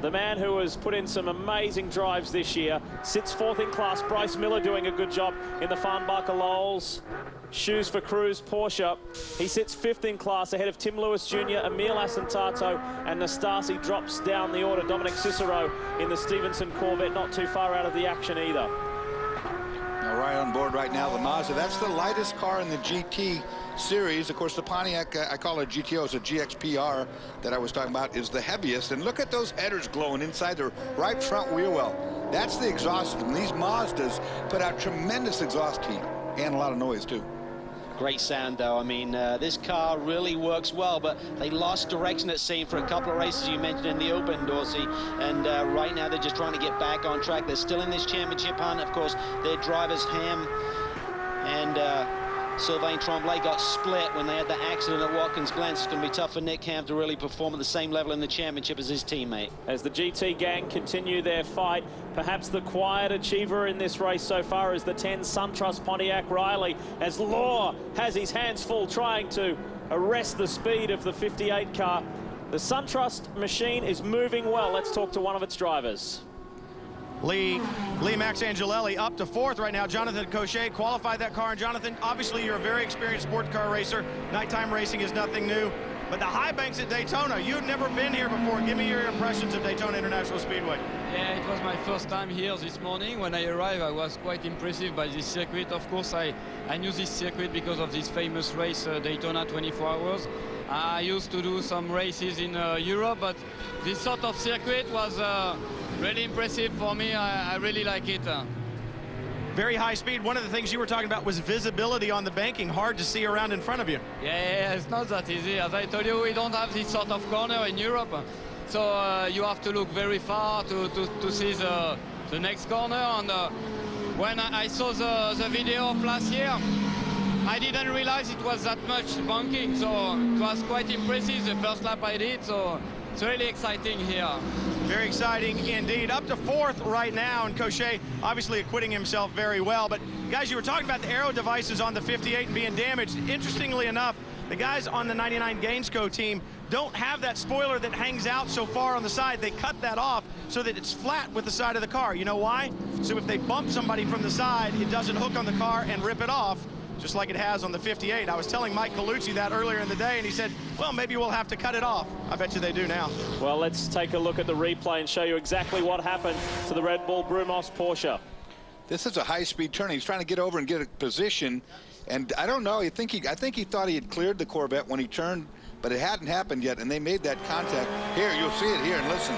A: The man who has put in some amazing drives this year, sits 4th in class. Bryce Miller doing a good job in the Farnbacher Lowell's Shoes for Cruise Porsche. He sits 5th in class ahead of Tim Lewis Jr., Emil Asentato, and Nastasi drops down the order. Dominic Cicero in the Stevenson Corvette, not too far out of the action either.
B: Right on board right now, the Mazda. That's the lightest car in the GT series. Of course, the Pontiac, I call it GTO, it's a GXPR that I was talking about, is the heaviest. And look at those headers glowing inside the right front wheel well. That's the exhaust system. These Mazdas put out tremendous exhaust heat and a lot of noise, too.
C: Great sound, though. I mean, this car really works well, but they lost direction, it seemed, for a couple of races you mentioned in the Open, Dorsey. And right now they're just trying to get back on track. They're still in this championship hunt. Of course, their drivers, Ham and Sylvain Tremblay, got split when they had the accident at Watkins Glen. So it's going to be tough for Nick Ham to really perform at the same level in the championship as his teammate.
A: As the GT gang continue their fight, perhaps the quiet achiever in this race so far is the 10 SunTrust Pontiac Riley, as Law has his hands full trying to arrest the speed of the 58 car. The SunTrust machine is moving well. Let's talk to one of its drivers.
F: Lee Max Angelelli up to 4th right now. Jonathan Cochet qualified that car. And Jonathan, obviously you're a very experienced sports car racer. Nighttime racing is nothing new. But the high banks at Daytona, you've never been here before. Give me your impressions of Daytona International Speedway.
G: Yeah, it was my first time here this morning. When I arrived, I was quite impressed by this circuit. Of course, I knew this circuit because of this famous race, Daytona 24 Hours. I used to do some races in Europe, but this sort of circuit was really impressive for me. I really like it.
F: Very high speed. One of the things you were talking about was visibility on the banking. Hard to see around in front of you.
G: Yeah, it's not that easy. As I told you, we don't have this sort of corner in Europe. So you have to look very far to see the next corner. And when I saw the video of last year, I didn't realize it was that much banking. So it was quite impressive, the first lap I did. So it's really exciting here.
F: Very exciting indeed. Up to 4th right now, and Cochet obviously acquitting himself very well. But guys, you were talking about the aero devices on the 58 being damaged. Interestingly enough, The guys on the 99 Gainsco team don't have that spoiler that hangs out so far on the side. They cut that off so that it's flat with the side of the car. You know why? So if they bump somebody from the side, it doesn't hook on the car and rip it off, just like it has on the 58. I was telling Mike Colucci that earlier in the day, and he said, well, maybe we'll have to cut it off. I bet you they do now.
A: Well, let's take a look at the replay and show you exactly what happened to the Red Bull Brumos Porsche.
B: This is a high-speed turn. He's trying to get over and get a position, and I don't know. I think he thought he had cleared the Corvette when he turned, but it hadn't happened yet, and they made that contact. Here, you'll see it here, and listen.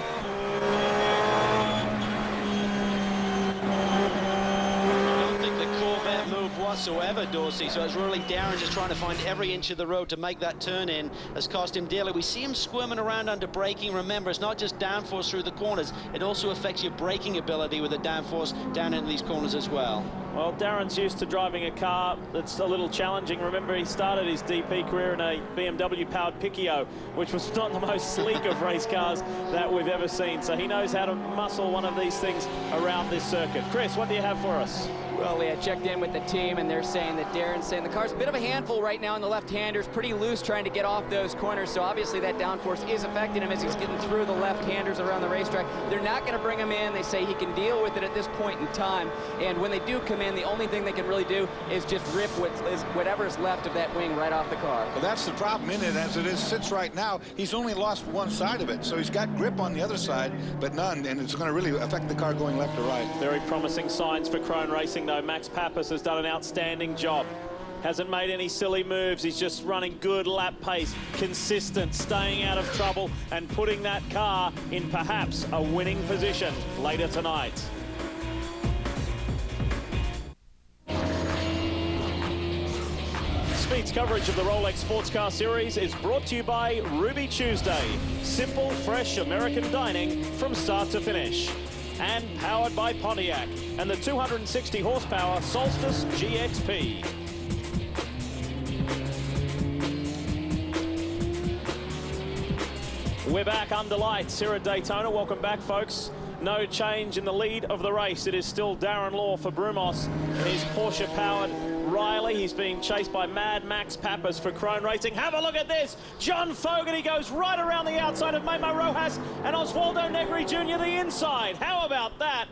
C: Whatsoever, Dorsey, so it's really Darren just trying to find every inch of the road to make that turn in. Has cost him dearly. We see him squirming around under braking. Remember, it's not just downforce through the corners, it also affects your braking ability with the downforce down into these corners as well.
A: Well, Darren's used to driving a car that's a little challenging. Remember, he started his DP career in a BMW-powered Picchio, which was not the most sleek of race cars that we've ever seen. So he knows how to muscle one of these things around this circuit. Chris, what do you have for us?
D: Well, I checked in with the team, and they're saying that Darren's saying the car's a bit of a handful right now in the left-handers, pretty loose trying to get off those corners, so obviously that downforce is affecting him as he's getting through the left-handers around the racetrack. They're not going to bring him in. They say he can deal with it at this point in time, and when they do come in, the only thing they can really do is just rip whatever's left of that wing right off the car.
B: Well, that's the problem in it. As it sits right now, he's only lost one side of it, so he's got grip on the other side, but none, and it's going to really affect the car going left to right.
A: Very promising signs for Krone Racing, though. Max Pappas has done an outstanding job. Hasn't made any silly moves. He's just running good lap pace, consistent, staying out of trouble, and putting that car in perhaps a winning position later tonight. Speed's coverage of the Rolex Sports Car Series is brought to you by Ruby Tuesday. Simple, fresh American dining from start to finish. And powered by Pontiac and the 260 horsepower Solstice GXP. We're back under lights here at Daytona. Welcome back, folks. No change in the lead of the race. It is still Darren Law for Brumos in his Porsche-powered Riley. He's being chased by Mad Max Pappas for Krone Racing. Have a look at this. John Fogarty goes right around the outside of Memo Rojas and Oswaldo Negri Jr. the inside. How about that?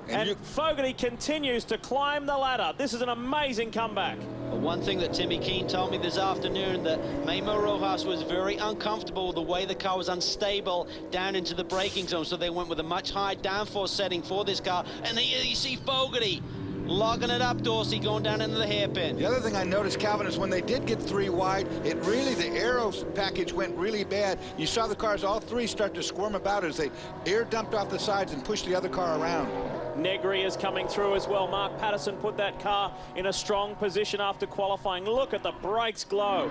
A: And Fogarty continues to climb the ladder. This is an amazing comeback.
C: One thing that Timmy Keane told me this afternoon, that Memo Rojas was very uncomfortable with the way the car was unstable down into the braking zone, so they went with a much higher downforce setting for this car. And here you see Fogarty logging it up, Dorsey, going down into the hairpin.
B: The other thing I noticed, Calvin, is when they did get three wide, it really, the aero package went really bad. You saw the cars, all three, start to squirm about as they air dumped off the sides and pushed the other car around.
A: Negri is coming through as well. Mark Patterson put that car in a strong position after qualifying. Look at the brakes glow.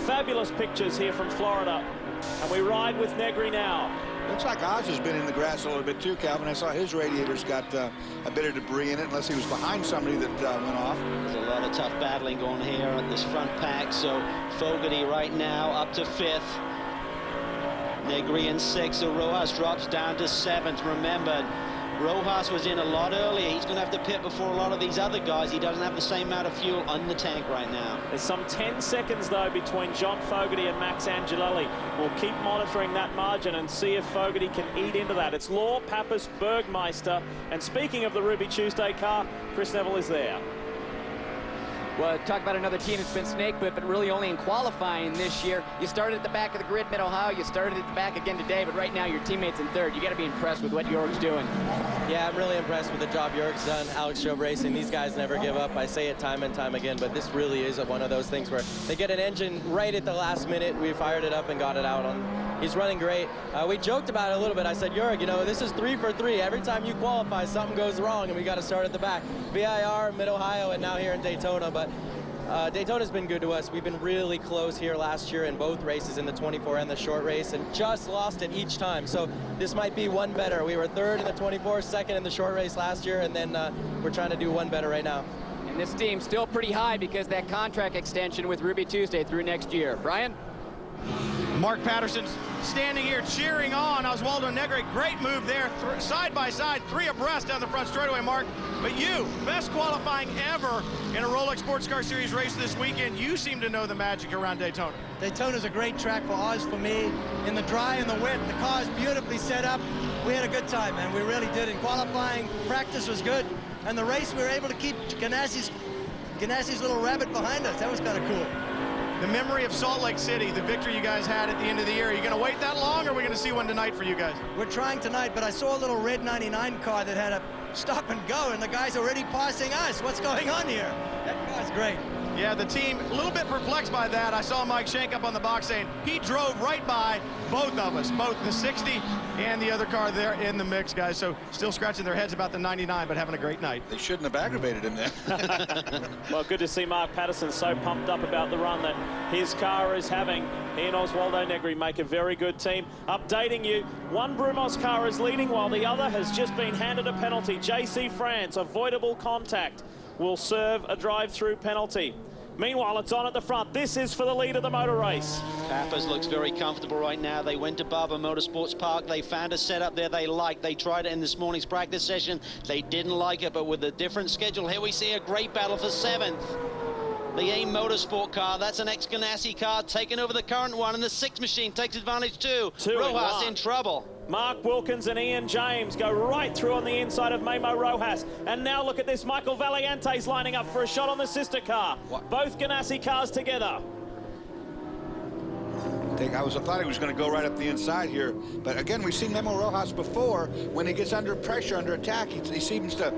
A: Fabulous pictures here from Florida. And we ride with Negri now.
B: Looks like Oz has been in the grass a little bit too, Calvin. I saw his radiators got a bit of debris in it, unless he was behind somebody that went off.
C: There's a lot of tough battling going here at this front pack. So Fogarty right now up to 5th. Negri in 6th. So Rojas drops down to 7th. Remember, Rojas was in a lot earlier. He's going to have to pit before a lot of these other guys. He doesn't have the same amount of fuel on the tank right now.
A: There's some 10 seconds, though, between John Fogarty and Max Angelelli. We'll keep monitoring that margin and see if Fogarty can eat into that. It's Law, Pappas, Bergmeister. And speaking of the Ruby Tuesday car, Chris Neville is there.
D: Well, talk about another team that's been snakebit, but really only in qualifying this year. You started at the back of the grid, Mid-Ohio. You started at the back again today, but right now your teammate's in 3rd. You got to be impressed with what Jorg's doing.
K: Yeah, I'm really impressed with the job Jorg's done. Alex Job Racing, these guys never give up. I say it time and time again, but this really is one of those things where they get an engine right at the last minute. We fired it up and got it out on. He's running great. We joked about it a little bit. I said, Jorg, you know, this is 3 for 3. Every time you qualify, something goes wrong, and we got to start at the back. VIR, Mid-Ohio, and now here in Daytona, but Daytona's been good to us. We've been really close here last year in both races, in the 24 and the short race, and just lost it each time. So this might be one better. We were 3rd in the 24, 2nd in the short race last year, and then we're trying to do one better right now.
D: And this team's still pretty high because that contract extension with Ruby Tuesday through next year. Brian?
F: Mark Patterson's standing here cheering on Oswaldo Negri. Great move there, side by side, 3 abreast down the front straightaway, Mark. But you, best qualifying ever in a Rolex Sports Car Series race this weekend. You seem to know the magic around Daytona.
L: Daytona's a great track for Oz, for me. In the dry and the wet, the car's beautifully set up. We had a good time, man. We really did. In qualifying, practice was good. And the race, we were able to keep Ganassi's little rabbit behind us. That was kind of cool.
F: The memory of Salt Lake City, the victory you guys had at the end of the year. Are you going to wait that long, or are we going to see one tonight for you guys?
L: We're trying tonight, but I saw a little red 99 car that had a stop and go, and the guy's already passing us. What's going on here? That car's great.
F: Yeah, the team a little bit perplexed by that. I saw Mike Shank up on the box saying he drove right by both of us, both the 60 and the other car there in the mix, guys. So still scratching their heads about the 99, but having a great night.
B: They shouldn't have aggravated him then.
A: Well, good to see Mark Patterson so pumped up about the run that his car is having. He and Oswaldo Negri make a very good team. Updating you, one Brumos car is leading while the other has just been handed a penalty. JC France, avoidable contact, will serve a drive-through penalty. Meanwhile, it's on at the front. This is for the lead of the motor race.
C: Pappas looks very comfortable right now. They went to Barber Motorsports Park. They found a setup there they liked. They tried it in this morning's practice session. They didn't like it, but with a different schedule, here we see a great battle for 7th. The AIM Motorsport car, that's an ex-Ganassi car taking over the current one, and the 6 machine takes advantage too. Rojas in trouble.
A: Mark Wilkins and Ian James go right through on the inside of Memo Rojas. And now look at this, Michael Valiente's lining up for a shot on the sister car. Both Ganassi cars together.
B: I thought he was going to go right up the inside here, but again, we've seen Memo Rojas before. When he gets under pressure, under attack, he seems to,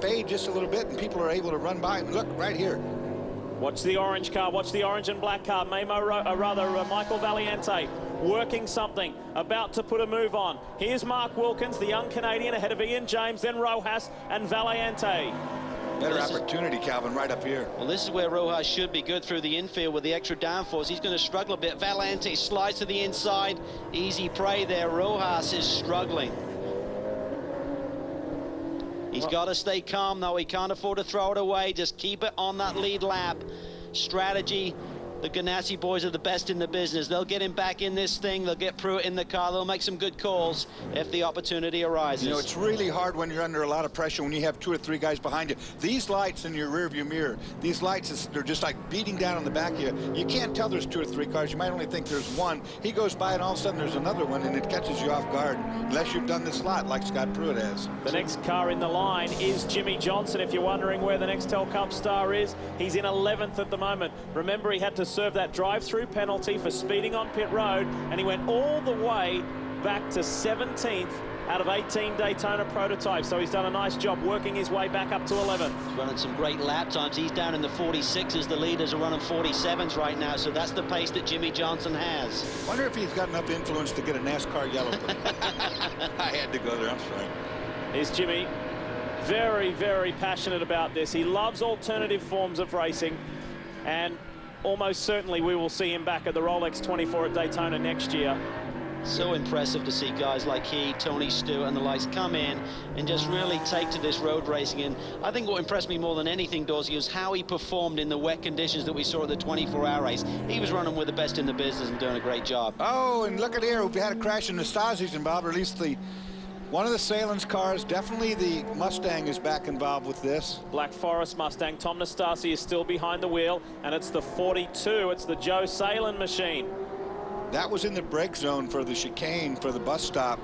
B: fade just a little bit, and people are able to run by him. Look right here.
A: Watch the orange car, watch the orange and black car. Michael Valiente working something, about to put a move on. Here's Mark Wilkins, the young Canadian, ahead of Ian James, then Rojas and Valiente.
B: Better opportunity, Calvin, right up here.
C: Well, this is where Rojas should be good through the infield with the extra downforce. He's going to struggle a bit. Valiente slides to the inside. Easy prey there. Rojas is struggling. He's got to stay calm, though. He can't afford to throw it away. Just keep it on that lead lap. Strategy. The Ganassi boys are the best in the business. They'll get him back in this thing. They'll get Pruitt in the car. They'll make some good calls if the opportunity arises.
B: It's really hard when you're under a lot of pressure, when you have 2 or 3 guys behind you. These lights in your rearview mirror, these lights, they're just like beating down on the back of you. You can't tell there's 2 or 3 cars. You might only think there's one. He goes by and all of a sudden there's another one, and it catches you off guard, unless you've done this lot like Scott Pruitt has.
A: The next car in the line is Jimmy Johnson. If you're wondering where the Nextel Cup star is, he's in 11th at the moment. Remember, he had to serve that drive-through penalty for speeding on pit road, and he went all the way back to 17th out of 18 Daytona prototypes. So he's done a nice job working his way back up to 11th.
C: He's running some great lap times. He's down in the 46s. The leaders are running 47s right now, so that's the pace that Jimmy Johnson has.
B: Wonder if he's got enough influence to get a NASCAR yellow. I had to go there, I'm sorry.
A: Here's Jimmy, very, very passionate about this. He loves alternative forms of racing, and almost certainly we will see him back at the Rolex 24 at Daytona next year.
C: So impressive to see guys like he, Tony Stewart and the likes come in and just really take to this road racing. And I think what impressed me more than anything, Dorsey, was how he performed in the wet conditions that we saw at the 24-hour race. He was running with the best in the business and doing a great job.
B: Oh, and look at here, we had a crash in the Stasi's involved, or at least one of the Salen's cars. Definitely the Mustang is back involved with this.
A: Black Forest Mustang. Tom Nastasi is still behind the wheel, and it's the 42. It's the Joe Salen machine.
B: That was in the brake zone for the chicane, for the bus stop.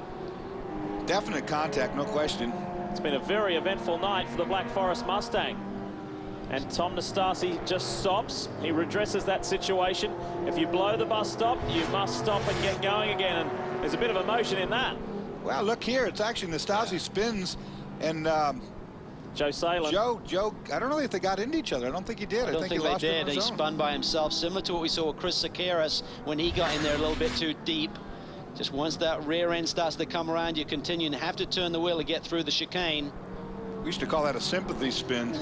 B: Definite contact, no question.
A: It's been a very eventful night for the Black Forest Mustang. And Tom Nastasi just stops. He redresses that situation. If you blow the bus stop, you must stop and get going again. And there's a bit of emotion in that.
B: Well, look here. It's actually Nastasi spins, and
A: Joe Salen.
B: Joe, I don't know if they got into each other. I don't think he did.
C: I don't think
B: he
C: they
B: lost
C: did. He spun by himself, similar to what we saw with Chris Sakaris when he got in there a little bit too deep. Just once that rear end starts to come around, you continue and have to turn the wheel to get through the chicane.
B: We used to call that a sympathy spin.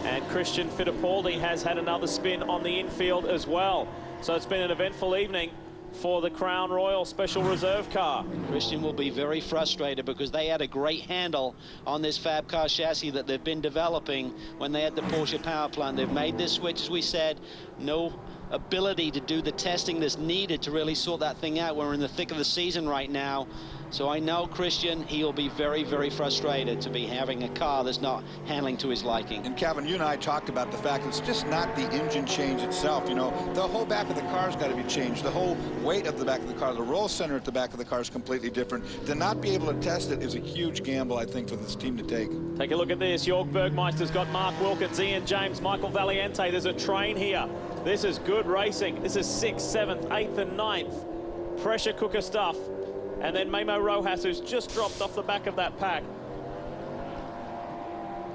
A: And Christian Fittipaldi has had another spin on the infield as well. So it's been an eventful evening for the Crown Royal Special Reserve car.
C: Christian will be very frustrated because they had a great handle on this Fab Car chassis that they've been developing when they had the Porsche power plant. They've made this switch, as we said, no ability to do the testing that's needed to really sort that thing out. We're in the thick of the season right now. So I know Christian, he'll be very, very frustrated to be having a car that's not handling to his liking.
B: And Kevin, you and I talked about the fact it's just not the engine change itself. You know, the whole back of the car's got to be changed. The whole weight of the back of the car, the roll center at the back of the car is completely different. To not be able to test it is a huge gamble, I think, for this team to take.
A: Take a look at this. Jörg Bergmeister's got Mark Wilkins, Ian James, Michael Valiente. There's a train here. This is good racing. This is 6th, 7th, 8th and 9th. Pressure cooker stuff. And then Memo Rojas, who's just dropped off the back of that pack.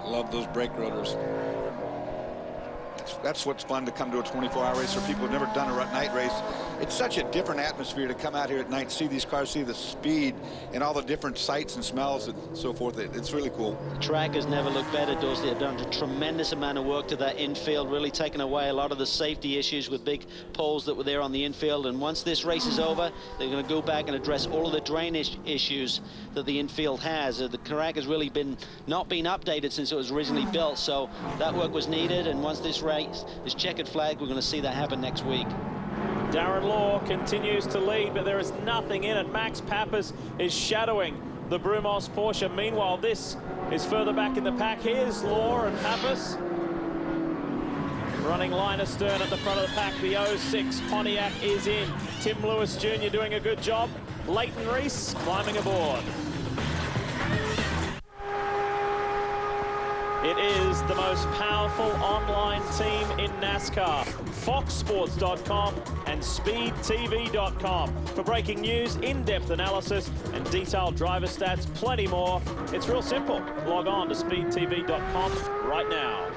B: Love those brake rotors. That's what's fun to come to a 24-hour race for people who've never done a night race. It's such a different atmosphere to come out here at night, see these cars, see the speed and all the different sights and smells and so forth. It's really cool.
C: The track has never looked better, Dorsey. They've done a tremendous amount of work to that infield, really taken away a lot of the safety issues with big poles that were there on the infield. And once this race is over, they're going to go back and address all of the drainage issues that the infield has. The track has really not been updated since it was originally built, so that work was needed. And once this race is checkered flag, we're going to see that happen next week.
A: Darren Law continues to lead, but there is nothing in it. Max Pappas is shadowing the Brumos Porsche. Meanwhile, this is further back in the pack. Here's Law and Pappas running line astern at the front of the pack. The 06 Pontiac is in. Tim Lewis Jr. doing a good job. Leighton Reese climbing aboard. It is the most powerful online team in NASCAR. FoxSports.com and SpeedTV.com for breaking news, in-depth analysis, and detailed driver stats, plenty more. It's real simple. Log on to SpeedTV.com right now.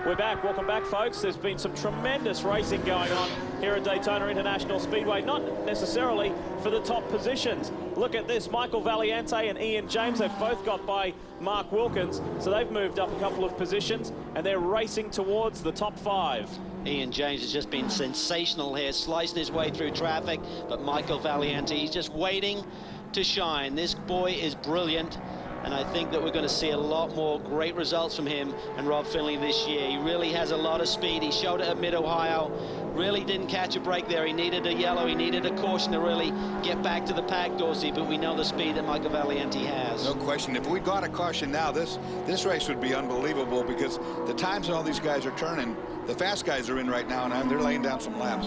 A: We're back. Welcome back, folks. There's been some tremendous racing going on here at Daytona International Speedway, not necessarily for the top positions. Look at this. Michael Valiente and Ian James, they've both got by Mark Wilkins, so they've moved up a couple of positions, and they're racing towards the top 5.
C: Ian James has just been sensational here, slicing his way through traffic, but Michael Valiente, he's just waiting to shine. This boy is brilliant. And I think that we're going to see a lot more great results from him and Rob Finley this year. He really has a lot of speed. He showed it at Mid-Ohio. Really didn't catch a break there. He needed a yellow. He needed a caution to really get back to the pack, Dorsey. But we know the speed that Michael Valiente has.
B: No question. If we got a caution now, this race would be unbelievable because the times that all these guys are turning, the fast guys are in right now, and they're laying down some laps.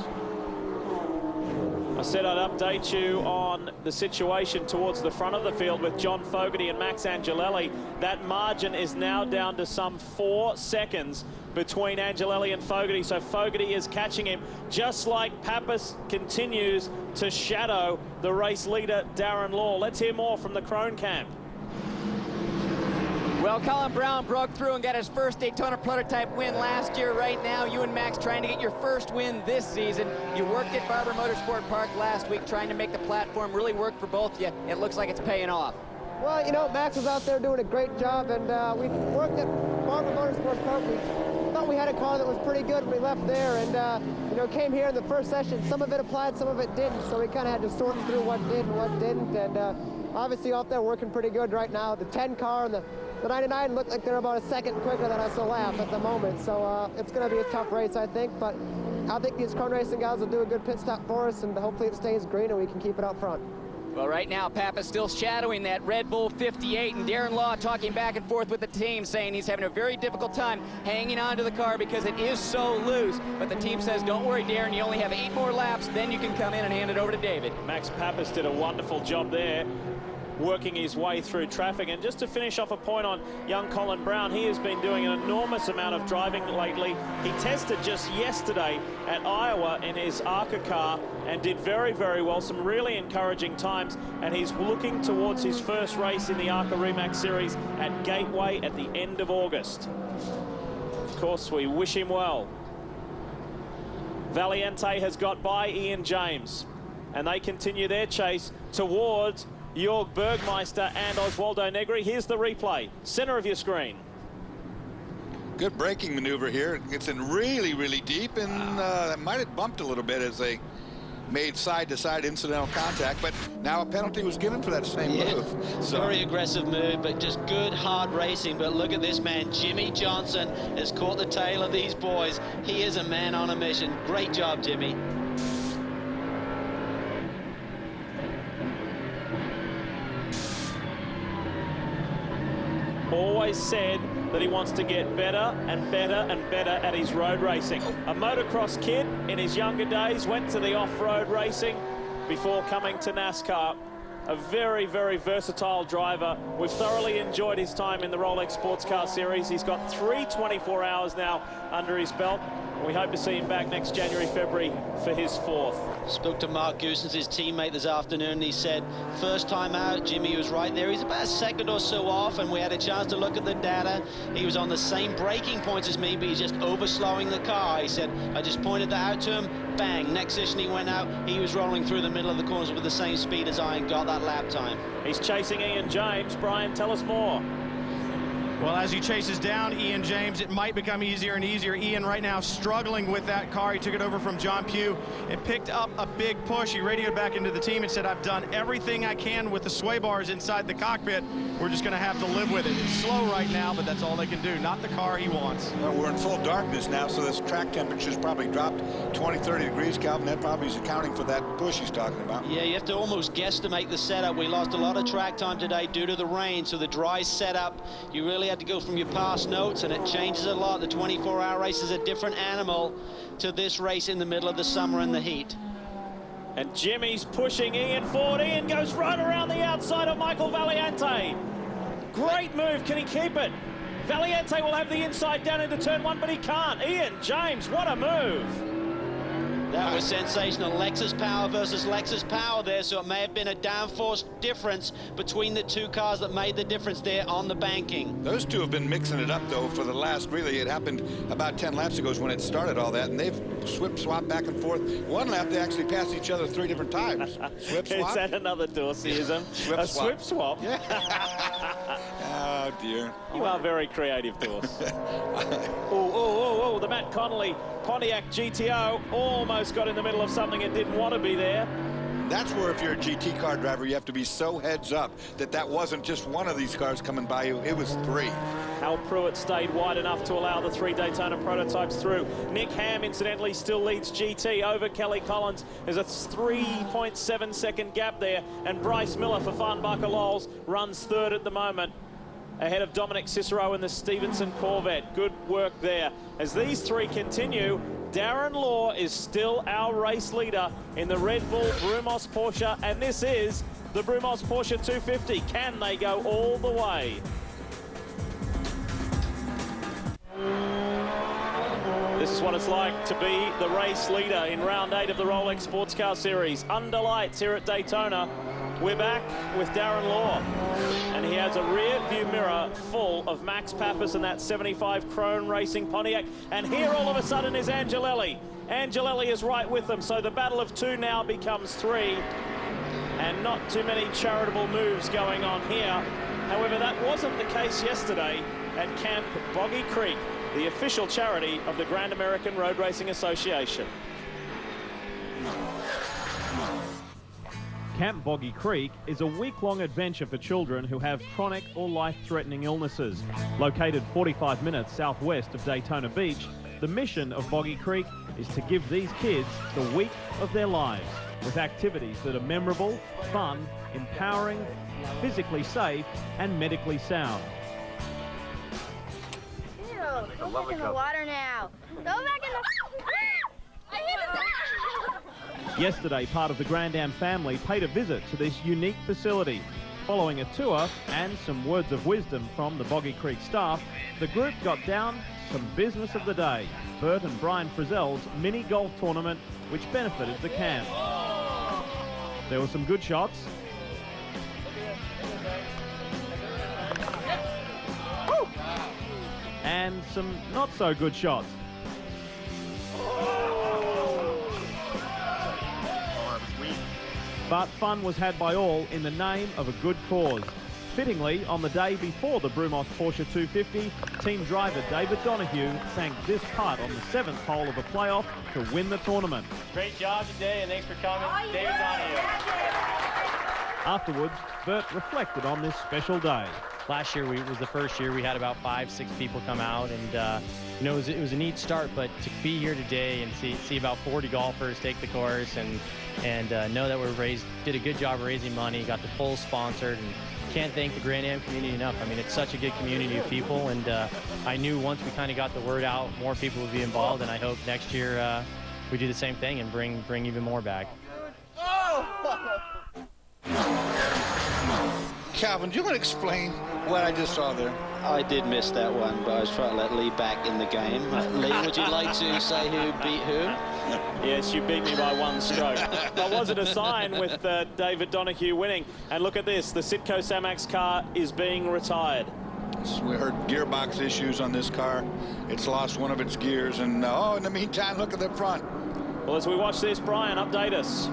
A: I said I'd update you on the situation towards the front of the field with John Fogarty and Max Angelelli. That margin is now down to some 4 seconds between Angelelli and Fogarty, so Fogarty is catching him, just like Pappas continues to shadow the race leader, Darren Law. Let's hear more from the Crone camp.
D: Well, Colin Brown broke through and got his first Daytona prototype win last year. Right now, you and Max trying to get your first win this season. You worked at Barber Motorsport Park last week trying to make the platform really work for both of you. It looks like it's paying off.
M: Well, you know, Max was out there doing a great job, and we worked at Barber Motorsport Park. We thought we had a car that was pretty good when we left there, and you know, came here in the first session. Some of it applied, some of it didn't, so we kind of had to sort through what did and what didn't, and obviously out there working pretty good right now. The 10 car and the 99 look like they're about a second quicker than us a lap at the moment, so it's going to be a tough race, I think, but I think these Crone Racing guys will do a good pit stop for us, and hopefully it stays green and we can keep it out front.
D: Well, right now, Pappas still shadowing that Red Bull 58, and Darren Law talking back and forth with the team, saying he's having a very difficult time hanging on to the car because it is so loose. But the team says, don't worry, Darren, you only have 8 more laps, then you can come in and hand it over to David.
A: Max Pappas did a wonderful job there, working his way through traffic. And just to finish off a point on young Colin Brown, he has been doing an enormous amount of driving lately. He tested just yesterday at Iowa in his ARCA car and did very, very well, some really encouraging times, and he's looking towards his first race in the ARCA Remax Series at Gateway at the end of August. Of course, we wish him well. Valiente has got by Ian James, and they continue their chase towards Jörg Bergmeister and Oswaldo Negri. Here's the replay, center of your screen.
B: Good braking maneuver here. It gets in really, really deep, and might have bumped a little bit as they made side-to-side incidental contact, but now a penalty was given for that same move. So.
C: Very aggressive move, but just good, hard racing. But look at this man, Jimmy Johnson has caught the tail of these boys. He is a man on a mission. Great job, Jimmy.
A: Always said that he wants to get better and better and better at his road racing. A motocross kid in his younger days, went to the off-road racing before coming to NASCAR. A very, very versatile driver. We've thoroughly enjoyed his time in the Rolex Sports Car Series. He's got 3 24 hours now under his belt. We hope to see him back next January, February for his 4th.
C: Spoke to Mark Goosens, his teammate, this afternoon, and he said, first time out, Jimmy was right there. He's about a second or so off, and we had a chance to look at the data. He was on the same braking points as me, but he's just overslowing the car. He said, I just pointed that out to him, bang. Next session he went out, he was rolling through the middle of the corners with the same speed as I and got that lap time.
A: He's chasing Ian James. Brian, tell us more.
F: Well, as he chases down Ian James, it might become easier and easier. Ian right now struggling with that car. He took it over from John Pugh and picked up a big push. He radioed back into the team and said, I've done everything I can with the sway bars inside the cockpit. We're just going to have to live with it. It's slow right now, but that's all they can do. Not the car he wants.
B: Well, we're in full darkness now, so this track temperature's probably dropped 20, 30 degrees, Calvin. That probably is accounting for that push he's talking about.
C: Yeah, you have to almost guesstimate the setup. We lost a lot of track time today due to the rain, so the dry setup, you really had to go from your past notes, and it changes a lot. The 24-hour race is a different animal to this race in the middle of the summer and the heat.
A: And Jimmy's pushing Ian forward. Ian goes right around the outside of Michael Valiente. Great move. Can he keep it? Valiente will have the inside down into turn 1, but he can't. Ian James, what a move.
C: That was sensational. Lexus power versus Lexus power there, so it may have been a downforce difference between the two cars that made the difference there on the banking.
B: Those two have been mixing it up, though, for the last, really, it happened about 10 laps ago is when it started all that, and they've swap back and forth. One lap, they actually passed each other 3 different times. Swip swap?
A: Is that another Dorseyism? A swip swap?
B: Yeah. Oh, dear.
A: You are very creative, Dors. Oh, the Matt Connolly Pontiac GTO almost got in the middle of something it didn't want to be there.
B: That's where, if you're a GT car driver, you have to be so heads up that that wasn't just one of these cars coming by you, it was 3.
A: Hal Pruitt stayed wide enough to allow the 3 Daytona prototypes through. Nick Ham, incidentally, still leads GT over Kelly Collins. There's a 3.7 second gap there, and Bryce Miller for Farnbacher Lowes runs 3rd at the moment, ahead of Dominic Cicero in the Stevenson Corvette. Good work there. As these 3 continue, Darren Law is still our race leader in the Red Bull Brumos Porsche, and this is the Brumos Porsche 250. Can they go all the way? This is what it's like to be the race leader in round 8 of the Rolex Sports Car Series. Under lights here at Daytona. We're back with Darren Law, and he has a rear view mirror full of Max Pappas and that 75 Chrome Racing Pontiac. And here all of a sudden is Angelelli. Angelelli is right with them, so the battle of 2 now becomes 3, and not too many charitable moves going on here. However, that wasn't the case yesterday at Camp Boggy Creek, the official charity of the Grand American Road Racing Association.
N: Camp Boggy Creek is a week-long adventure for children who have chronic or life-threatening illnesses. Located 45 minutes southwest of Daytona Beach, the mission of Boggy Creek is to give these kids the week of their lives with activities that are memorable, fun, empowering, physically safe, and medically sound.
O: Ew, go back in the water now. Go back in the... I hit it!
N: Yesterday, part of the Grandam family paid a visit to this unique facility. Following a tour and some words of wisdom from the Boggy Creek staff, the group got down to some business of the day, Bert and Brian Frizzell's mini golf tournament, which benefited the camp. There were some good shots, and some not so good shots. But fun was had by all in the name of a good cause. Fittingly, on the day before the Brumos Porsche 250, team driver David Donahue sank this putt on the 7th hole of the playoff to win the tournament.
P: Great job today, and thanks for coming, David Donahue.
N: Afterwards, Bert reflected on this special day.
Q: Last year was the first year we had about 5-6 people come out, and you know, it was a neat start. But to be here today and see about 40 golfers take the course and know that we did a good job of raising money, got the full sponsored, and can't thank the Grand Am community enough. I mean, it's such a good community of people, and I knew once we kind of got the word out, more people would be involved, and I hope next year we do the same thing and bring even more back.
B: Calvin, do you want to explain what I just saw there?
C: I did miss that one, but I was trying to let Lee back in the game. Lee, would you like to say who beat who?
A: Yes, you beat me by 1 stroke. But was it a sign with David Donahue winning? And look at this, the Sitco Samax car is being retired.
B: So we heard gearbox issues on this car. It's lost one of its gears, and oh, in the meantime, look at the front.
A: Well, as we watch this, Brian, update us.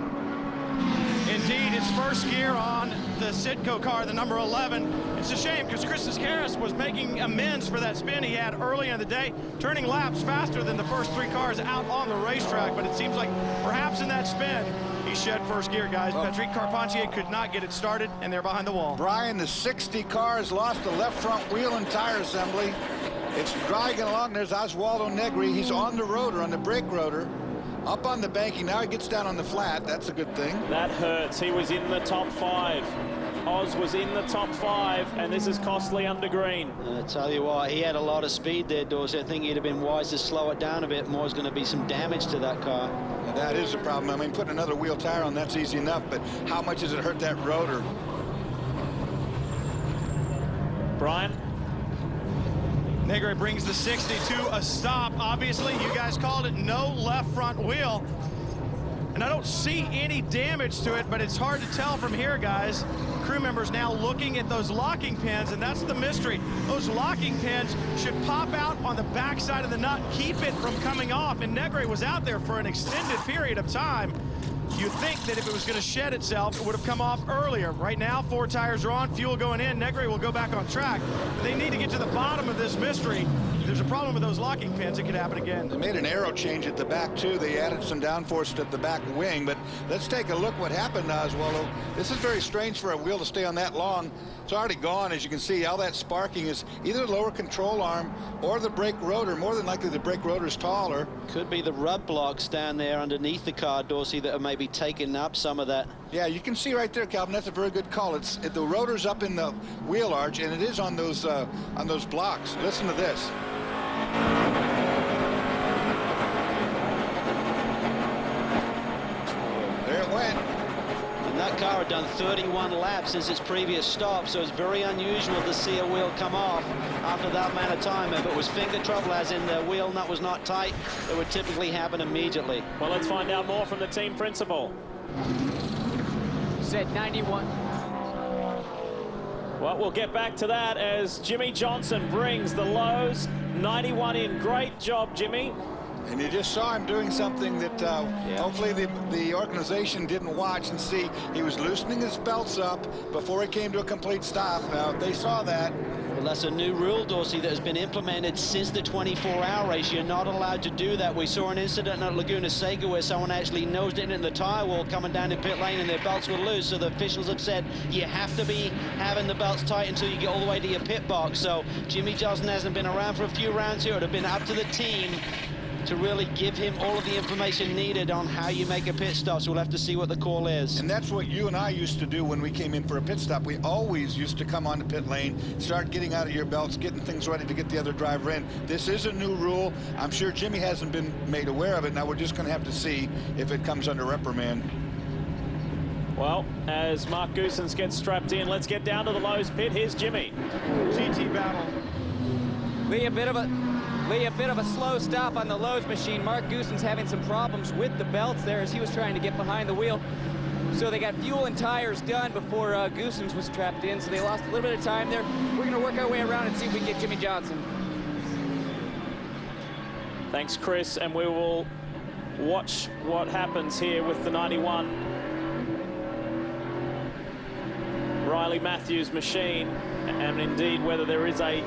F: Indeed, it's first gear on the Sitco car, the number 11. It's a shame because Chris Karras was making amends for that spin he had early in the day, turning laps faster than the first 3 cars out on the racetrack. But it seems like perhaps in that spin, he shed first gear, guys. Patrick Carpentier could not get it started, and they're behind the wall.
B: Brian, the 60 cars lost the left front wheel and tire assembly. It's dragging along. There's Oswaldo Negri. He's on the rotor, on the brake rotor. Up on the banking, now he gets down on the flat. That's a good thing.
A: That hurts. He was in the top 5. Oz was in the top 5, and this is costly under green.
C: And I tell you what, he had a lot of speed there, Dorsey. I think he'd have been wise to slow it down a bit more. There's going to be some damage to that car.
B: And that is a problem. I mean, putting another wheel tire on, that's easy enough, but how much does it hurt that rotor?
A: Brian?
F: Negri brings the 60 to a stop. Obviously, you guys called it no left front wheel. And I don't see any damage to it, but it's hard to tell from here, guys. Crew members now looking at those locking pins, and that's the mystery. Those locking pins should pop out on the backside of the nut, keep it from coming off. And Negri was out there for an extended period of time. You'd think that if it was going to shed itself, it would have come off earlier. Right now, 4 tires are on, fuel going in. Negri will go back on track. But they need to get to the bottom of this mystery. If there's a problem with those locking pins, it could happen again.
B: They made an aero change at the back, too. They added some downforce at the back wing. But let's take a look what happened, Oswaldo. This is very strange for a wheel to stay on that long. It's already gone, as you can see. All that sparking is either the lower control arm or the brake rotor. More than likely, the brake rotor is taller.
C: Could be the rub blocks down there underneath the car, Dorsey, that are maybe taking up some of that.
B: Yeah, you can see right there, Calvin. That's a very good call. The rotor's up in the wheel arch, and it is on those blocks. Listen to this. There it went.
C: And that car had done 31 laps since its previous stop, so it's very unusual to see a wheel come off after that amount of time. If it was finger trouble, as in the wheel nut was not tight, it would typically happen immediately.
A: Well, let's find out more from the team principal.
D: Said 91.
A: Well, we'll get back to that as Jimmy Johnson brings the lows. 91 in. Great job, Jimmy.
B: And you just saw him doing something that hopefully the organization didn't watch and see. He was loosening his belts up before he came to a complete stop. Now, they saw that.
C: Well, that's a new rule, Dorsey, that has been implemented since the 24-hour race. You're not allowed to do that. We saw an incident at Laguna Seca where someone actually nosed it in the tire wall coming down in pit lane and their belts were loose. So the officials have said you have to be having the belts tight until you get all the way to your pit box. So Jimmy Johnson hasn't been around for a few rounds here. It would have been up to the team to really give him all of the information needed on how you make a pit stop. So we'll have to see what the call is.
B: And that's what you and I used to do when we came in for a pit stop. We always used to come onto pit lane, start getting out of your belts, getting things ready to get the other driver in. This is a new rule. I'm sure Jimmy hasn't been made aware of it. Now we're just going to have to see if it comes under reprimand.
A: Well, as Mark Goosens gets strapped in, let's get down to the Lowe's pit. Here's Jimmy.
F: GT battle.
D: Lee, a bit of a slow stop on the Lowe's machine. Mark Goosens having some problems with the belts there as he was trying to get behind the wheel. So they got fuel and tires done before Goosens was trapped in, so they lost a little bit of time there. We're going to work our way around and see if we can get Jimmy Johnson.
A: Thanks, Chris, and we will watch what happens here with the 91. Riley Riley Matthews' machine, and indeed whether there is a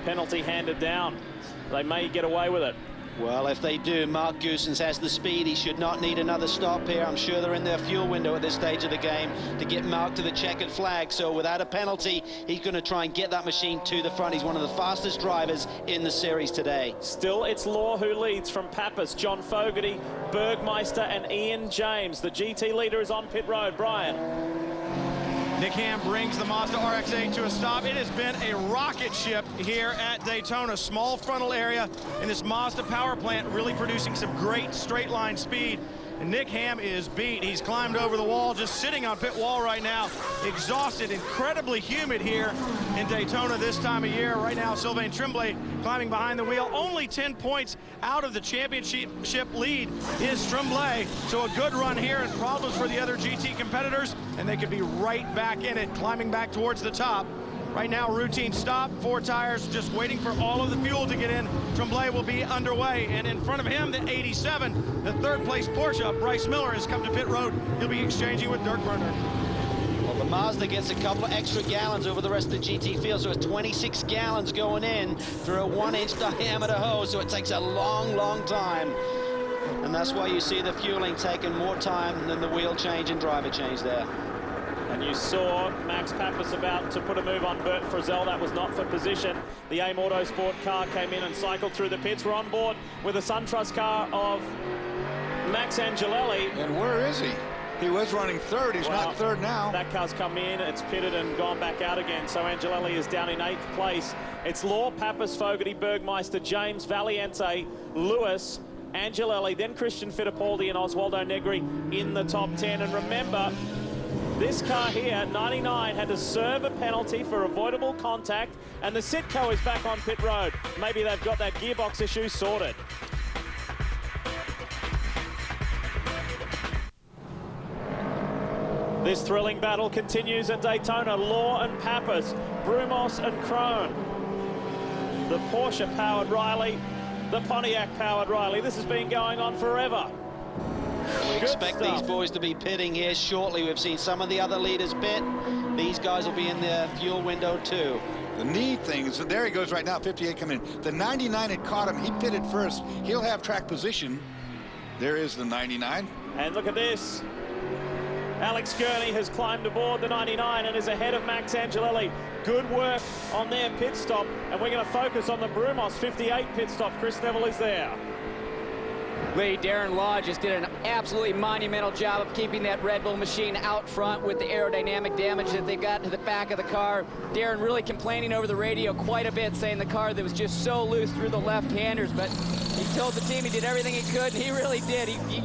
A: penalty handed down. They may get away with it.
C: Well, if they do, Mark Goossens has the speed. He should not need another stop here. I'm sure they're in their fuel window at this stage of the game to get Mark to the checkered flag. So without a penalty, he's going to try and get that machine to the front. He's one of the fastest drivers in the series today.
A: Still, it's Law who leads from Pappas, John Fogarty, Bergmeister, and Ian James. The GT leader is on pit road. Brian.
F: Nick Ham brings the Mazda RX-8 to a stop. It has been a rocket ship here at Daytona. Small frontal area in this Mazda power plant, really producing some great straight line speed. And Nick Ham is beat. He's climbed over the wall, just sitting on pit wall right now, exhausted, incredibly humid here in Daytona this time of year. Right now, Sylvain Tremblay climbing behind the wheel. Only 10 points out of the championship lead is Tremblay. So a good run here and problems for the other GT competitors, and they could be right back in it, climbing back towards the top. Right now, routine stop, 4 tires, just waiting for all of the fuel to get in. Tremblay will be underway, and in front of him, the 87, the third place Porsche, Bryce Miller, has come to pit road. He'll be exchanging with Dirk Brenner.
C: Well, the Mazda gets a couple of extra gallons over the rest of the GT field, so it's 26 gallons going in through a 1-inch diameter hose, so it takes a long, long time. And that's why you see the fueling taking more time than the wheel change and driver change there.
A: And you saw Max Pappas about to put a move on Bert Frizzell. That was not for position. The AIM Autosport car came in and cycled through the pits. We're on board with a SunTrust car of Max Angelelli.
B: And where is he? He was running third. He's not third now.
A: That car's come in, it's pitted and gone back out again. So Angelelli is down in 8th place. It's Law, Pappas, Fogarty, Bergmeister, James, Valiente, Lewis, Angelelli, then Christian Fittipaldi and Oswaldo Negri in the top 10. And remember, this car here, 99, had to serve a penalty for avoidable contact, and the Sitco is back on pit road. Maybe they've got that gearbox issue sorted. This thrilling battle continues at Daytona. Law and Pappas, Brumos and Krone. The Porsche-powered Riley, the Pontiac-powered Riley. This has been going on forever.
C: We expect these boys to be pitting here shortly. We've seen some of the other leaders pit. These guys will be in their fuel window too.
B: The neat thing is that there he goes right now, 58 coming in. The 99 had caught him. He pitted first. He'll have track position. There is the 99.
A: And look at this. Alex Gurney has climbed aboard the 99 and is ahead of Max Angelelli. Good work on their pit stop. And we're going to focus on the Brumos 58 pit stop. Chris Neville is there.
D: Lee, Darren Law just did an absolutely monumental job of keeping that Red Bull machine out front with the aerodynamic damage that they got to the back of the car. Darren really complaining over the radio quite a bit, saying the car that was just so loose through the left-handers, but he told the team he did everything he could, and he really did. He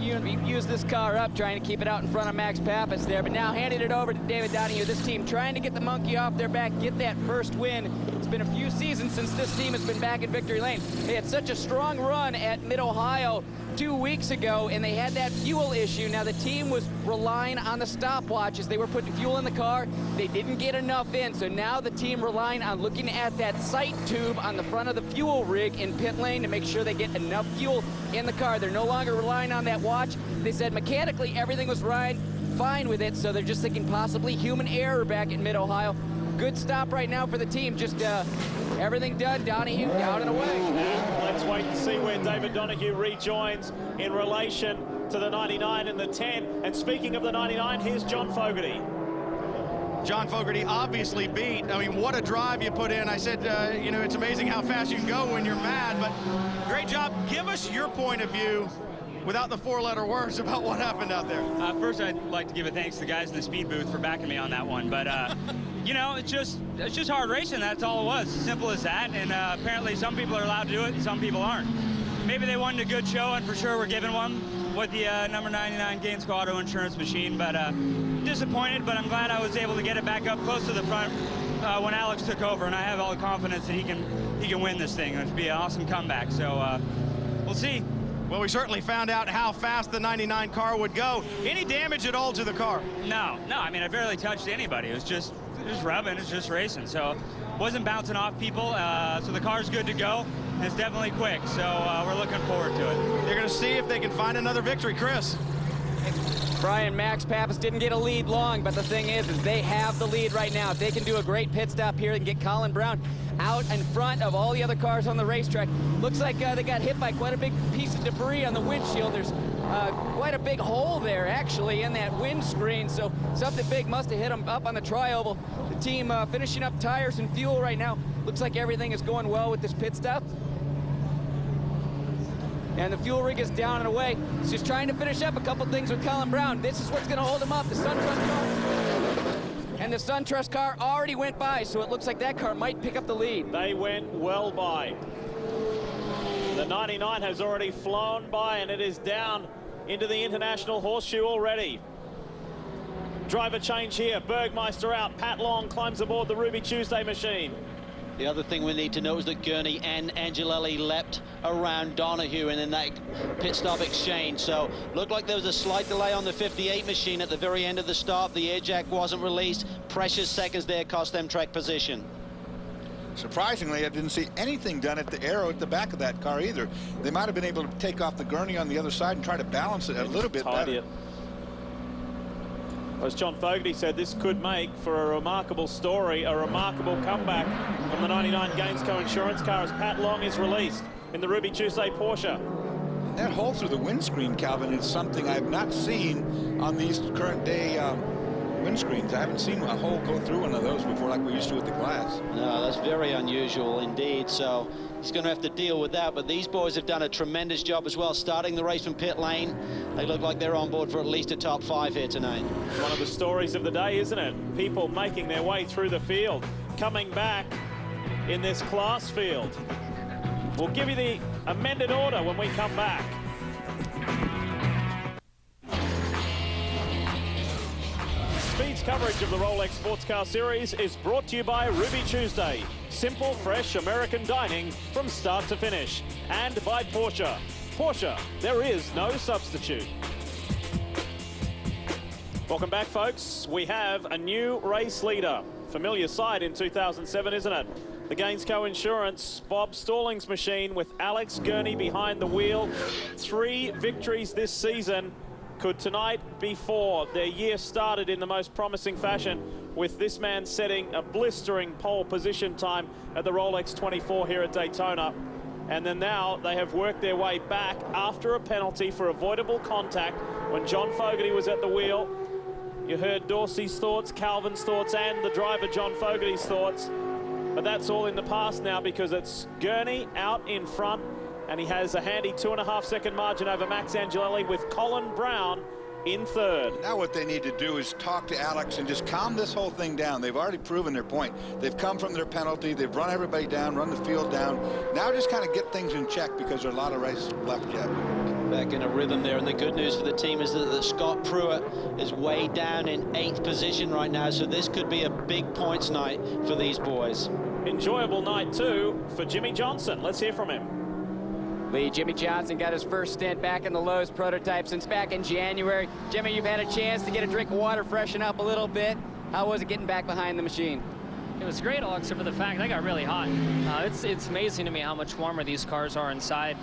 D: used this car up, trying to keep it out in front of Max Pappas there, but now handed it over to David Donahue. This team trying to get the monkey off their back, get that first win. It's been a few seasons since this team has been back in victory lane. They had such a strong run at Mid-Ohio 2 weeks ago, and they had that fuel issue. Now the team was relying on the stopwatches. They were putting fuel in the car. They didn't get enough in, so now the team relying on looking at that sight tube on the front of the fuel rig in pit lane to make sure they get enough fuel in the car. They're no longer relying on that watch. They said mechanically everything was fine with it, so they're just thinking possibly human error back in Mid-Ohio. Good stop right now for the team. Just everything done. Donahue down and away.
A: Let's wait and see where David Donahue rejoins in relation to the 99 and the 10. And speaking of the 99, here's John Fogarty.
F: John Fogarty obviously beat. I mean, what a drive you put in. I said, you know, it's amazing how fast you can go when you're mad, but great job. Give us your point of view without the 4-letter words about what happened out there.
P: First, I'd like to give a thanks to the guys in the speed booth for backing me on that one, but you know, it's just hard racing. That's all it was. Simple as that. And apparently some people are allowed to do it and some people aren't. Maybe they wanted a good show, and for sure we're giving one with the number 99 Gainesco Auto Insurance machine, but disappointed, but I'm glad I was able to get it back up close to the front when Alex took over, and I have all the confidence that he can win this thing. It'll be an awesome comeback, so we'll see.
F: Well, we certainly found out how fast the 99 car would go. Any damage at all to the car?
P: No, I mean, I barely touched anybody. It was just rubbing, it's just racing. So wasn't bouncing off people, so the car's good to go. And it's definitely quick, so we're looking forward to it.
F: They're gonna see if they can find another victory. Chris.
D: Brian, Max Pappas didn't get a lead long, but the thing is they have the lead right now. If they can do a great pit stop here and get Colin Brown out in front of all the other cars on the racetrack. Looks like they got hit by quite a big piece of debris on the windshield. There's quite a big hole there, actually, in that windscreen, so something big must have hit them up on the tri-oval. The team finishing up tires and fuel right now. Looks like everything is going well with this pit stop. And the fuel rig is down and away. He's just trying to finish up a couple things with Colin Brown. This is what's going to hold him up, the SunTrust car. And the SunTrust car already went by, so it looks like that car might pick up the lead.
A: They went well by. The 99 has already flown by, and it is down into the International Horseshoe already. Driver change here. Bergmeister out. Pat Long climbs aboard the Ruby Tuesday machine.
C: The other thing we need to know is that Gurney and Angelelli leapt around Donahue and in that pit stop exchange. So looked like there was a slight delay on the 58 machine at the very end of the stop. The air jack wasn't released. Precious seconds there cost them track position.
B: Surprisingly, I didn't see anything done at the aero at the back of that car either. They might have been able to take off the Gurney on the other side and try to balance it a little bit better.
A: As John Fogarty said, this could make for a remarkable story, a remarkable comeback from the 99 Gainsco Insurance car as Pat Long is released in the Ruby Tuesday Porsche.
B: That hole through the windscreen, Calvin, is something I've not seen on these current day windscreens. I haven't seen a hole go through one of those before like we used to with the glass.
C: No, that's very unusual indeed. So he's going to have to deal with that. But these boys have done a tremendous job as well, starting the race from pit lane. They look like they're on board for at least a top 5 here tonight.
A: One of the stories of the day, isn't it? People making their way through the field, coming back in this class field. We'll give you the amended order when we come back. Speed's coverage of the Rolex Sports Car Series is brought to you by Ruby Tuesday. Simple, fresh American dining from start to finish. And by Porsche. Porsche, there is no substitute. Welcome back, folks. We have a new race leader. Familiar sight in 2007, isn't it? The Gainsco Insurance Bob Stallings machine with Alex Gurney behind the wheel. 3 victories this season. Could tonight be 4? Their year started in the most promising fashion with this man setting a blistering pole position time at the Rolex 24 here at Daytona. And then now they have worked their way back after a penalty for avoidable contact when John Fogarty was at the wheel. You heard Dorsey's thoughts, Calvin's thoughts, and the driver John Fogarty's thoughts. But that's all in the past now because it's Gurney out in front, and he has a handy 2.5-second margin over Max Angelelli with Colin Brown in third.
B: Now what they need to do is talk to Alex and just calm this whole thing down. They've already proven their point. They've come from their penalty. They've run everybody down, run the field down. Now just kind of get things in check because there's a lot of race left yet.
C: Back in a rhythm there, and the good news for the team is that Scott Pruitt is way down in 8th position right now, so this could be a big points night for these boys.
A: Enjoyable night too for Jimmy Johnson. Let's hear from him.
D: Jimmy Johnson got his first stint back in the Lowe's prototype since back in January. Jimmy, you've had a chance to get a drink of water, freshen up a little bit. How was it getting back behind the machine?
E: It was great, all except for the fact I got really hot. It's amazing to me how much warmer these cars are inside.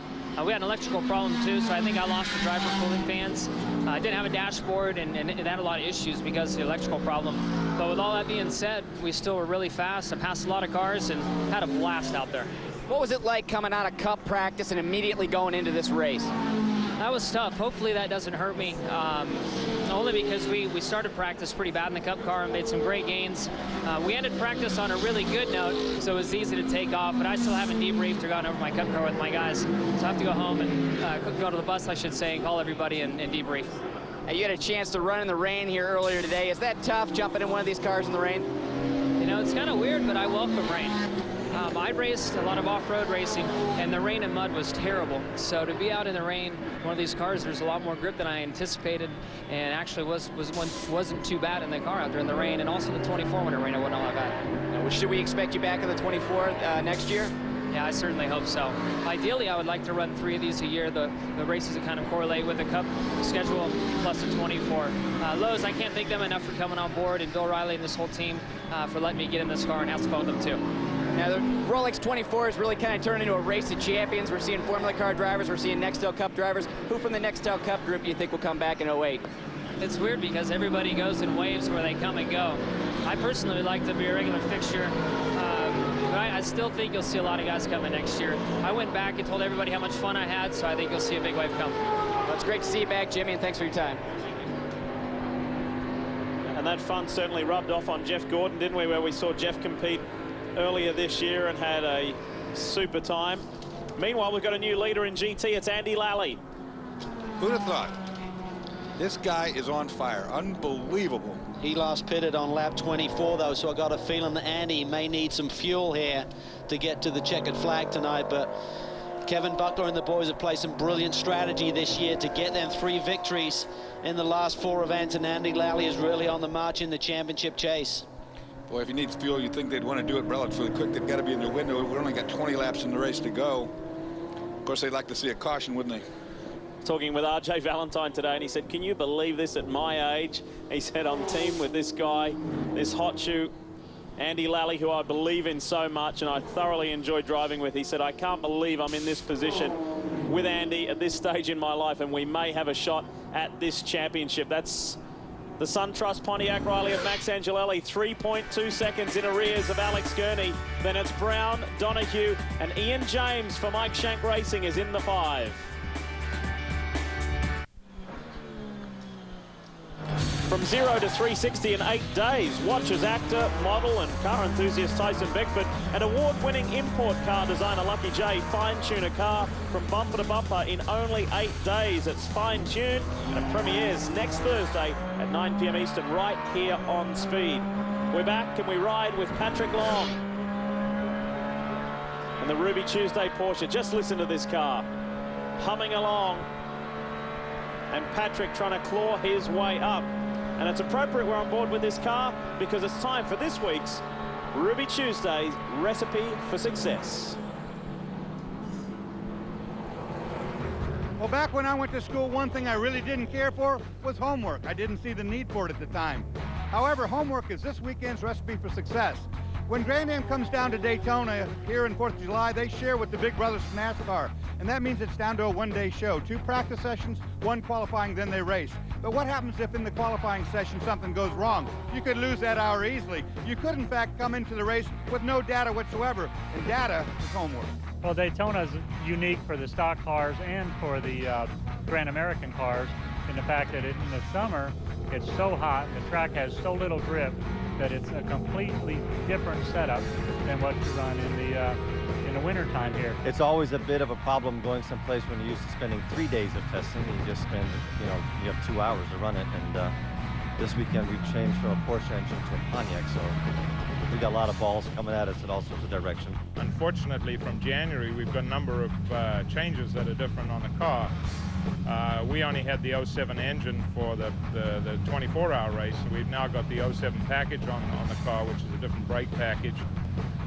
E: We had an electrical problem too, so I think I lost the driver cooling fans. I didn't have a dashboard, and it had a lot of issues because of the electrical problem. But with all that being said, we still were really fast. I passed a lot of cars and had a blast out there.
D: What was it like coming out of Cup practice and immediately going into this race?
E: That was tough. Hopefully that doesn't hurt me. Only because we started practice pretty bad in the Cup car and made some great gains. We ended practice on a really good note, so it was easy to take off, but I still haven't debriefed or gone over my Cup car with my guys. So I have to go home and go to the bus, I should say, and call everybody and debrief.
D: You had a chance to run in the rain here earlier today. Is that tough, jumping in one of these cars in the rain?
E: You know, it's kind of weird, but I welcome rain. I raced a lot of off-road racing, and the rain and mud was terrible. So to be out in the rain, one of these cars, there's a lot more grip than I anticipated, and actually wasn't too bad in the car out there in the rain, and also the 24 when it rained, it wasn't all that bad.
D: Should we expect you back in the 24 next year?
E: Yeah, I certainly hope so. Ideally, I would like to run 3 of these a year. The races that kind of correlate with the Cup schedule plus the 24. Lowe's, I can't thank them enough for coming on board, and Bill Riley and this whole team for letting me get in this car, and have to phone them too.
D: Now, the Rolex 24 is really kind of turned into a race of champions. We're seeing Formula Car drivers, we're seeing Nextel Cup drivers. Who from the Nextel Cup group do you think will come back in 08?
E: It's weird because everybody goes in waves where they come and go. I personally would like to be a regular fixture, but I still think you'll see a lot of guys coming next year. I went back and told everybody how much fun I had, so I think you'll see a big wave come.
D: Well, it's great to see you back, Jimmy, and thanks for your time.
A: And that fun certainly rubbed off on Jeff Gordon, didn't we, where we saw Jeff compete earlier this year and had a super time. Meanwhile, we've got a new leader in GT. It's Andy Lally.
B: Who'd have thought? This guy is on fire. Unbelievable.
C: He last pitted on lap 24, though, so I got a feeling that Andy may need some fuel here to get to the checkered flag tonight. But Kevin Buckler and the boys have played some brilliant strategy this year to get them 3 victories in the last 4 events, and Andy Lally is really on the march in the championship chase.
B: Boy, if he needs fuel, you'd think they'd want to do it relatively quick. They've got to be in their window. We've only got 20 laps in the race to go. Of course, they'd like to see a caution, wouldn't they?
A: Talking with RJ Valentine today, and he said, can you believe this at my age? He said, I'm teamed with this guy, this hot shoe, Andy Lally, who I believe in so much and I thoroughly enjoy driving with. He said, I can't believe I'm in this position with Andy at this stage in my life, and we may have a shot at this championship. That's the SunTrust Pontiac Riley of Max Angelelli, 3.2 seconds in arrears of Alex Gurney. Then it's Brown, Donahue, and Ian James for Mike Shank Racing is in the 5. From 0 to 360 in 8 days. Watch as actor, model, and car enthusiast Tyson Beckford and award-winning import car designer Lucky J fine-tune a car from bumper to bumper in only 8 days. It's fine-tuned and it premieres next Thursday at 9 p.m. Eastern right here on Speed. We're back and we ride with Patrick Long and the Ruby Tuesday Porsche. Just listen to this car humming along, and Patrick trying to claw his way up. And it's appropriate we're on board with this car because it's time for this week's Ruby Tuesday's Recipe for Success.
I: Well, back when I went to school, one thing I really didn't care for was homework. I didn't see the need for it at the time. However, homework is this weekend's recipe for success. When Grand Am comes down to Daytona here in 4th of July, they share with the big brothers from NASCAR. And that means it's down to a one-day show. 2 practice sessions, 1 qualifying, then they race. But what happens if in the qualifying session something goes wrong? You could lose that hour easily. You could, in fact, come into the race with no data whatsoever. And data is homework.
R: Well, Daytona is unique for the stock cars and for the Grand American cars in the fact that in the summer, it's so hot and the track has so little grip that it's a completely different setup than what you run in the wintertime here.
S: It's always a bit of a problem going someplace when you're used to spending 3 days of testing. You just spend, you have 2 hours to run it. And this weekend we've changed from a Porsche engine to a Pontiac, so we got a lot of balls coming at us in all sorts of direction.
T: Unfortunately, from January, we've got a number of changes that are different on the car. We only had the 07 engine for the 24-hour race. We've now got the 07 package on the car, which is a different brake package.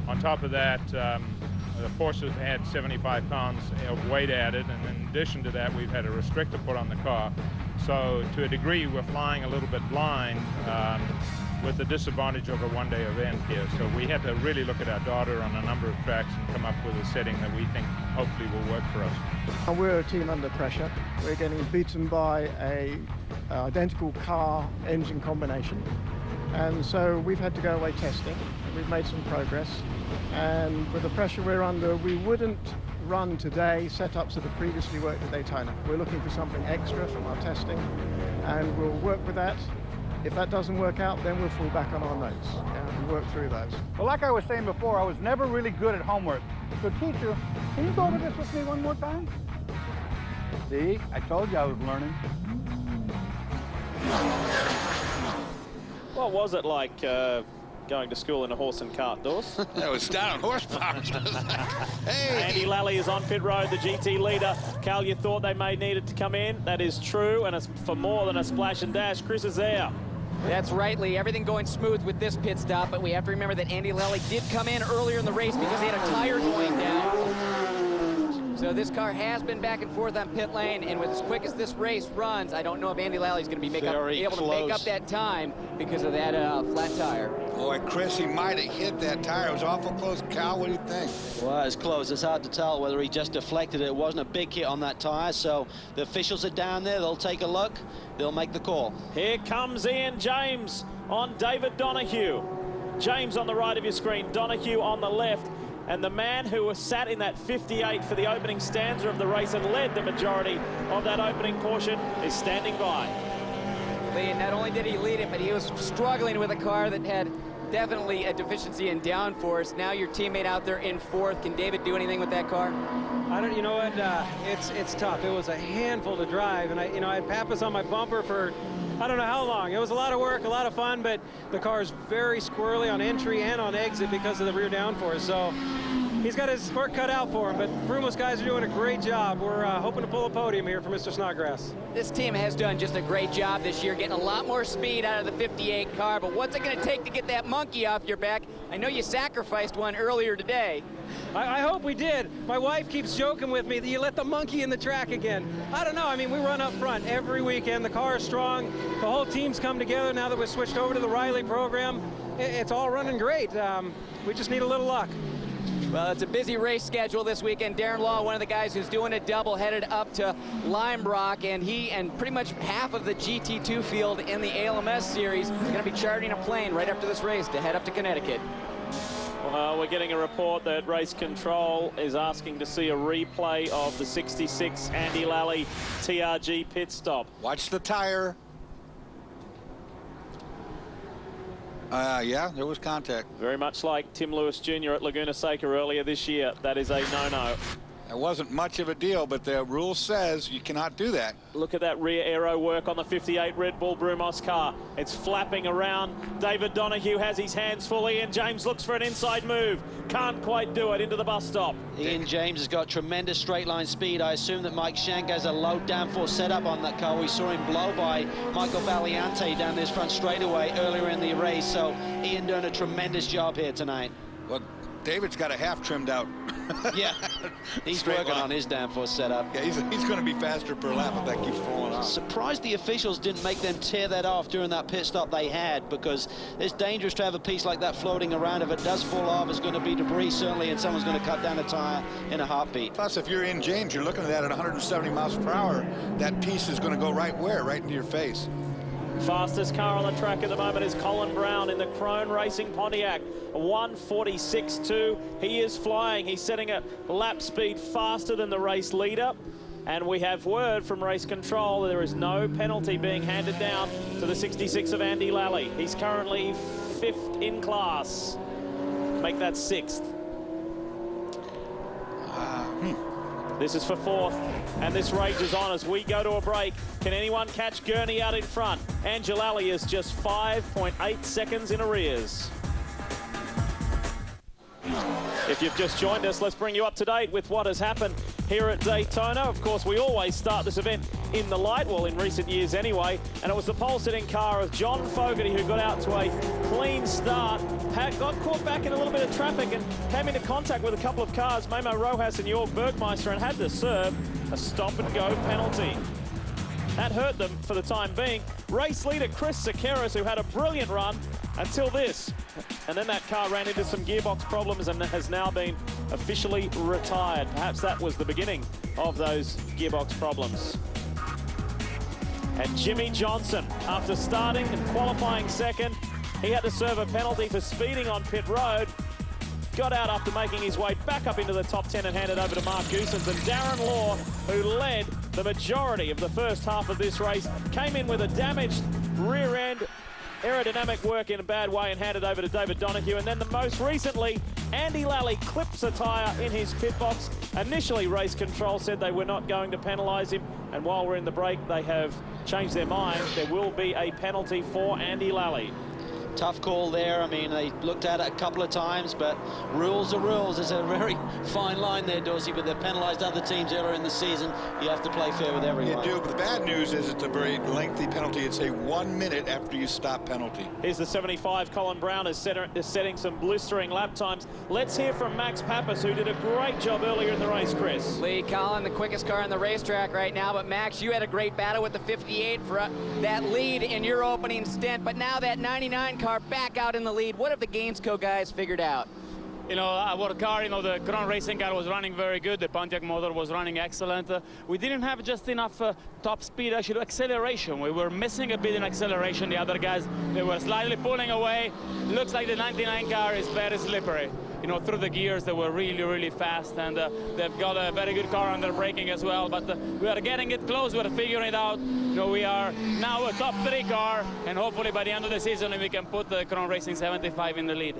T: On top of that, the Porsche had 75 pounds of weight added, and in addition to that, we've had a restrictor put on the car. So to a degree, we're flying a little bit blind with the disadvantage of a one-day event here. So we had to really look at our data on a number of tracks and come up with a setting that we think hopefully will work for us.
U: We're a team under pressure. We're getting beaten by a identical car engine combination. And so we've had to go away testing. We've made some progress. And with the pressure we're under, we wouldn't run today setups that have previously worked at Daytona. We're looking for something extra from our testing, and we'll work with that. If that doesn't work out, then we'll fall back on our notes and work through those.
I: Well, like I was saying before, I was never really good at homework. So teacher, can you go over this with me one more time? See, I told you I was learning.
A: What was it like going to school in a horse and cart, Dawes?
B: That was down on horsepower. Hey!
A: Andy Lally is on pit road, the GT leader. Cal, you thought they may need it to come in. That is true, and it's for more than a splash and dash. Chris is there.
D: That's right, Lee. Everything going smooth with this pit stop, but we have to remember that Andy Lally did come in earlier in the race because he had a tire going down. So this car has been back and forth on pit lane, and with as quick as this race runs, I don't know if Andy Lally's going to be able to make up that time because of that flat tire.
B: Boy, Chris, he might have hit that tire. It was awful close. Cal, what do you think?
C: Well, it's close. It's hard to tell whether he just deflected it. It wasn't a big hit on that tire, so the officials are down there. They'll take a look. They'll make the call.
A: Here comes Ian James on David Donahue. James on the right of your screen, Donahue on the left. And the man who was sat in that 58 for the opening stanza of the race and led the majority of that opening portion is standing by.
D: Lee, not only did he lead it, but he was struggling with a car that had definitely a deficiency in downforce. Now your teammate out there in fourth. Can David do anything with that car?
H: I don't, you know what, it's tough. It was a handful to drive, and I had Pappas on my bumper for I don't know how long. It was a lot of work, a lot of fun, but the car is very squirrely on entry and on exit because of the rear downforce. So he's got his work cut out for him, but Brumos guys are doing a great job. We're hoping to pull a podium here for Mr. Snodgrass.
D: This team has done just a great job this year, getting a lot more speed out of the 58 car, but what's it going to take to get that monkey off your back? I know you sacrificed one earlier today.
H: I hope we did. My wife keeps joking with me that you let the monkey in the track again. I don't know. I mean, we run up front every weekend. The car is strong. The whole team's come together now that we've switched over to the Riley program. It's all running great. We just need a little luck.
D: Well, it's a busy race schedule this weekend. Darren Law, one of the guys who's doing a double, headed up to Lime Rock, and he and pretty much half of the GT2 field in the ALMS series is going to be chartering a plane right after this race to head up to Connecticut.
A: Well, we're getting a report that Race Control is asking to see a replay of the 66 Andy Lally TRG pit stop.
B: Watch the tire. Yeah, there was contact.
A: Very much like Tim Lewis Jr. at Laguna Seca earlier this year. That is a no-no.
B: It wasn't much of a deal, but the rule says you cannot do that.
A: Look at that rear aero work on the 58 Red Bull Brumos car. It's flapping around. David Donahue has his hands full. Ian James looks for an inside move. Can't quite do it into the bus stop.
C: Ian James has got tremendous straight line speed. I assume that Mike Shank has a low downforce setup on that car. We saw him blow by Michael Valiante down this front straightaway earlier in the race. So Ian doing a tremendous job here tonight.
B: Well, David's got a half trimmed out.
C: Yeah, he's working on his downforce setup.
B: Yeah, he's going to be faster per lap if that keeps falling off.
C: Surprised the officials didn't make them tear that off during that pit stop they had, because it's dangerous to have a piece like that floating around. If it does fall off, it's going to be debris certainly, and someone's going to cut down a tire in a heartbeat.
B: Plus, if you're in James, you're looking at that at 170 miles per hour. That piece is going to go right where? Right into your face.
A: Fastest car on the track at the moment is Colin Brown in the Krone Racing Pontiac, 1:46.2. He is flying. He's setting a lap speed faster than the race leader. And we have word from Race Control that there is no penalty being handed down to the 66 of Andy Lally. He's currently 5th in class. Make that 6th. This is for 4th, and this rages on as we go to a break. Can anyone catch Gurney out in front? Angelali is just 5.8 seconds in arrears. If you've just joined us, let's bring you up to date with what has happened here at Daytona. Of course, we always start this event in the light, well, in recent years anyway, and it was the pole-sitting car of John Fogarty who got out to a clean start, got caught back in a little bit of traffic and came into contact with a couple of cars, Memo Rojas and Jorg Bergmeister, and had to serve a stop-and-go penalty. That hurt them for the time being. Race leader Chris Sequeiros, who had a brilliant run until this. And then that car ran into some gearbox problems and has now been officially retired. Perhaps that was the beginning of those gearbox problems. And Jimmy Johnson, after starting and qualifying second, he had to serve a penalty for speeding on pit road. Got out after making his way back up into the top 10 and handed over to Mark Goosens. And Darren Law, who led the majority of the first half of this race, came in with a damaged rear end, aerodynamic work in a bad way, and handed over to David Donahue. And then the most recently, Andy Lally clips a tyre in his pit box. Initially, Race Control said they were not going to penalise him, and while we're in the break, they have changed their mind. There will be a penalty for Andy Lally.
C: Tough call there. I mean, they looked at it a couple of times, but rules are rules. There's a very fine line there, Dorsey, but they've penalized other teams earlier in the season. You have to play fair with everyone.
B: You do, but the bad news is it's a very lengthy penalty. It's a 1 minute after you stop penalty.
A: Here's the 75. Colin Brown is setting some blistering lap times. Let's hear from Max Pappas, who did a great job earlier in the race, Chris.
D: Lee Collin, the quickest car on the racetrack right now, but Max, you had a great battle with the 58 for that lead in your opening stint, but now that 99 car back out in the lead. What have the Gainesco guys figured out?
P: You know, our car, you know, the Crown Racing car was running very good. The Pontiac motor was running excellent. We didn't have just enough top speed, actually, acceleration. We were missing a bit in acceleration. The other guys, they were slightly pulling away. Looks like the 99 car is very slippery. You know, through the gears, they were really, really fast, and they've got a very good car on their braking as well. But we are getting it close. We're figuring it out. You know, we are now a top 3 car, and hopefully by the end of the season, we can put the Crown Racing 75 in the lead.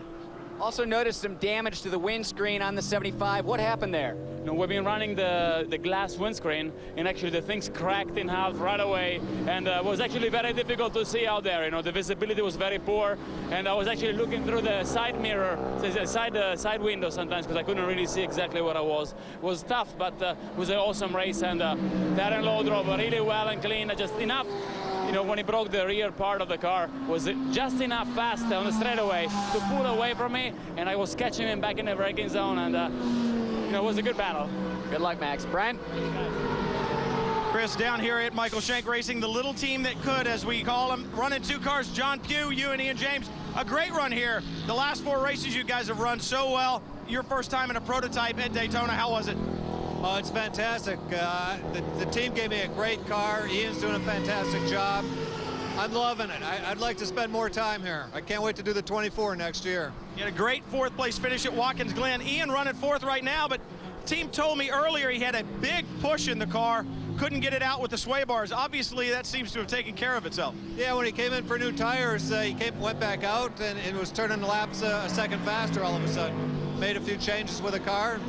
D: Also noticed some damage to the windscreen on the 75. What happened there?
P: You know, we've been running the glass windscreen, and actually the thing's cracked in half right away, and it was actually very difficult to see out there. You know, the visibility was very poor, and I was actually looking through the side mirror, side window sometimes, because I couldn't really see exactly what I was. It was tough, but it was an awesome race, and Darren Lowe drove really well and clean, just enough. You know, when he broke the rear part of the car, was just enough fast on the straightaway to pull away from me, and I was catching him back in the braking zone, and you know, it was a good battle.
D: Good luck, Max. Brian?
F: Chris, down here at Michael Shank Racing, the little team that could, as we call them, running 2 cars. John Pugh, you and Ian James, a great run here. The last 4 races you guys have run so well. Your first time in a prototype at Daytona, how was it?
I: Oh, it's fantastic. The team gave me a great car. Ian's doing a fantastic job. I'm loving it. I'd like to spend more time here. I can't wait to do the 24 next year.
F: You had a great 4th place finish at Watkins Glen. Ian running 4th right now, but team told me earlier he had a big push in the car. Couldn't get it out with the sway bars. Obviously, that seems to have taken care of itself.
I: Yeah, when he came in for new tires, he went back out and it was turning the laps a second faster all of a sudden. Made a few changes with the car.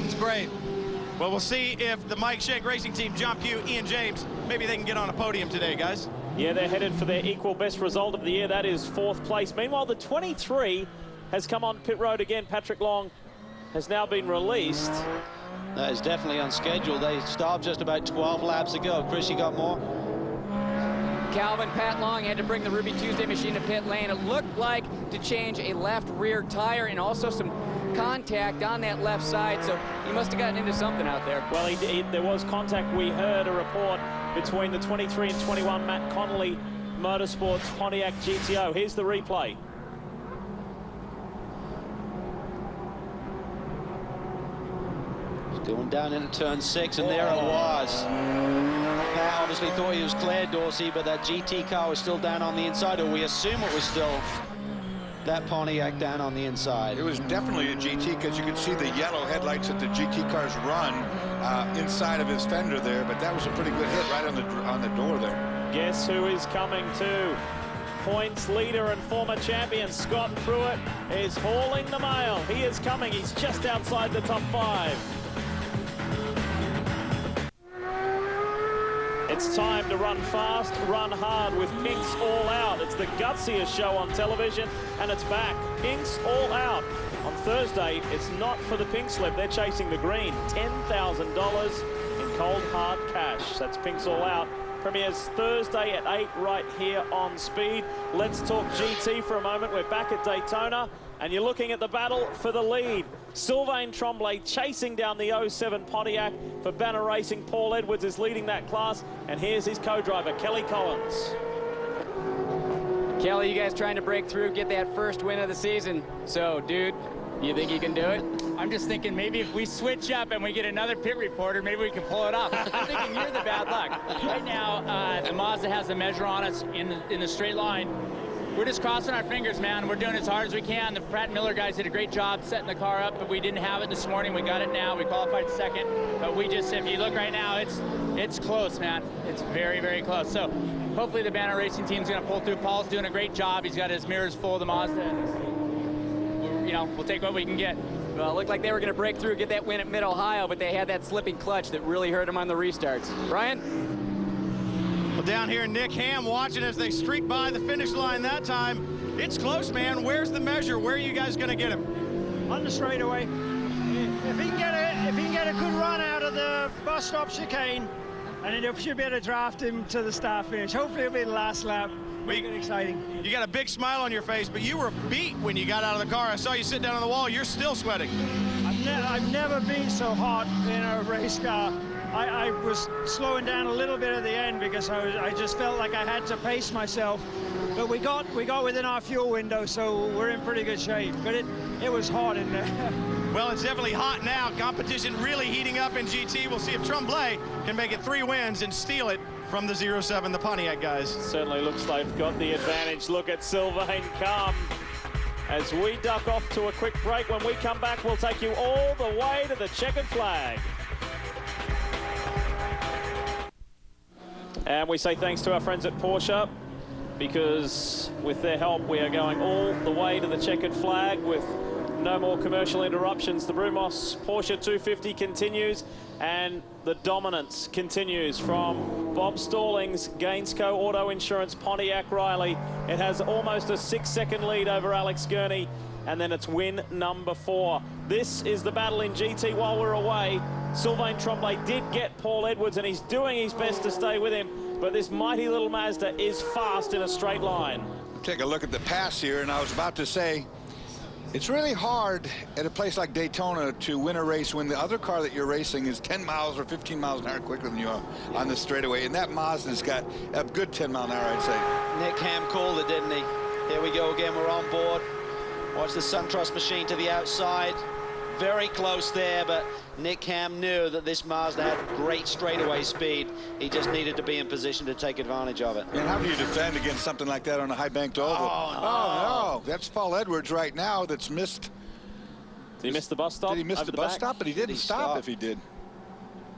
I: It's great.
F: Well, we'll see if the Mike Shank Racing team, John Pugh, Ian James, maybe they can get on a podium today, guys.
A: Yeah, they're headed for their equal best result of the year. That is 4th place. Meanwhile, the 23 has come on pit road again. Patrick Long has now been released.
C: That is definitely on schedule. They stopped just about 12 laps ago. Chris, you got more?
D: Calvin Pat Long had to bring the Ruby Tuesday machine to pit lane. It looked like to change a left rear tire and also some contact on that left side, so he must have gotten into something out there.
A: Well, there was contact. We heard a report between the 23 and 21 Matt Connolly Motorsports Pontiac GTO. Here's the replay.
C: Going down into turn 6, and there it was. Pat obviously thought he was clear, Dorsey, but that GT car was still down on the inside, or we assume it was still that Pontiac down on the inside.
B: It was definitely a GT because you could see the yellow headlights that the GT cars run inside of his fender there, but that was a pretty good hit right on the door there.
A: Guess who is coming to? Points leader and former champion Scott Pruitt is hauling the mail. He is coming. He's just outside the top 5. It's time to run fast, run hard with Pink's All Out. It's the gutsiest show on television, and it's back. Pink's All Out. On Thursday, it's not for the pink slip. They're chasing the green. $10,000 in cold, hard cash. That's Pink's All Out. Premieres Thursday at 8 right here on Speed. Let's talk GT for a moment. We're back at Daytona, and you're looking at the battle for the lead. Sylvain Tremblay chasing down the 07 Pontiac for Banner Racing. Paul Edwards is leading that class, and here's his co-driver, Kelly Collins.
D: Kelly, you guys trying to break through, get that first win of the season. So, dude, you think you can do it?
P: I'm just thinking maybe if we switch up and we get another pit reporter, maybe we can pull it off. I'm thinking you're the bad luck. Right now, the Mazda has the measure on us in the straight line. We're just crossing our fingers, man. We're doing as hard as we can. The Pratt & Miller guys did a great job setting the car up, but we didn't have it this morning. We got it now. We qualified second, but we just, if you look right now, it's close, man. It's very, very close. So hopefully the Banner Racing team's going to pull through. Paul's doing a great job. He's got his mirrors full of the Mazda. You know, we'll take what we can get.
D: Well, it looked like they were going to break through, get that win at Mid-Ohio, but they had that slipping clutch that really hurt them on the restarts. Brian?
F: Well, down here, Nick Ham watching as they streak by the finish line that time. It's close, man. Where's the measure? Where are you guys going to get him?
H: On the straightaway. If he can get a good run out of the bus stop chicane, and then should be able to draft him to the start finish. Hopefully it'll be the last lap. Make it exciting.
F: You got a big smile on your face, but you were beat when you got out of the car. I saw you sit down on the wall. You're still sweating.
H: I've never been so hot in a race car. I was slowing down a little bit at the end because I just felt like I had to pace myself. But we got within our fuel window, so we're in pretty good shape. But it was hot in there.
F: Well, it's definitely hot now. Competition really heating up in GT. We'll see if Tremblay can make it 3 wins and steal it from the 07, the Pontiac guys.
A: Certainly looks like they've got the advantage. Look at Sylvain come as we duck off to a quick break. When we come back, we'll take you all the way to the checkered flag. And we say thanks to our friends at Porsche, because with their help, we are going all the way to the checkered flag with no more commercial interruptions. The Brumos Porsche 250 continues, and the dominance continues from Bob Stallings, Gainsco Auto Insurance, Pontiac Riley. It has almost a 6-second lead over Alex Gurney, and then it's win number 4. This is the battle in GT while we're away. Sylvain Tremblay did get Paul Edwards, and he's doing his best to stay with him, but this mighty little Mazda is fast in a straight line.
B: Take a look at the pass here, and I was about to say, it's really hard at a place like Daytona to win a race when the other car that you're racing is 10 miles or 15 miles an hour quicker than you are on the straightaway. And that Mazda's got a good 10 mile an hour, I'd say.
C: Nick Ham called it, didn't he? Here we go again, we're on board. Watch the SunTrust machine to the outside. Very close there, but Nick Ham knew that this Mazda had great straightaway speed. He just needed to be in position to take advantage of it.
B: And how do you defend against something like that on a high-banked oval? Oh, no. That's Paul Edwards right now that's missed.
A: Did he miss the bus stop?
B: Did he miss the bus stop? But he didn't stop if he did.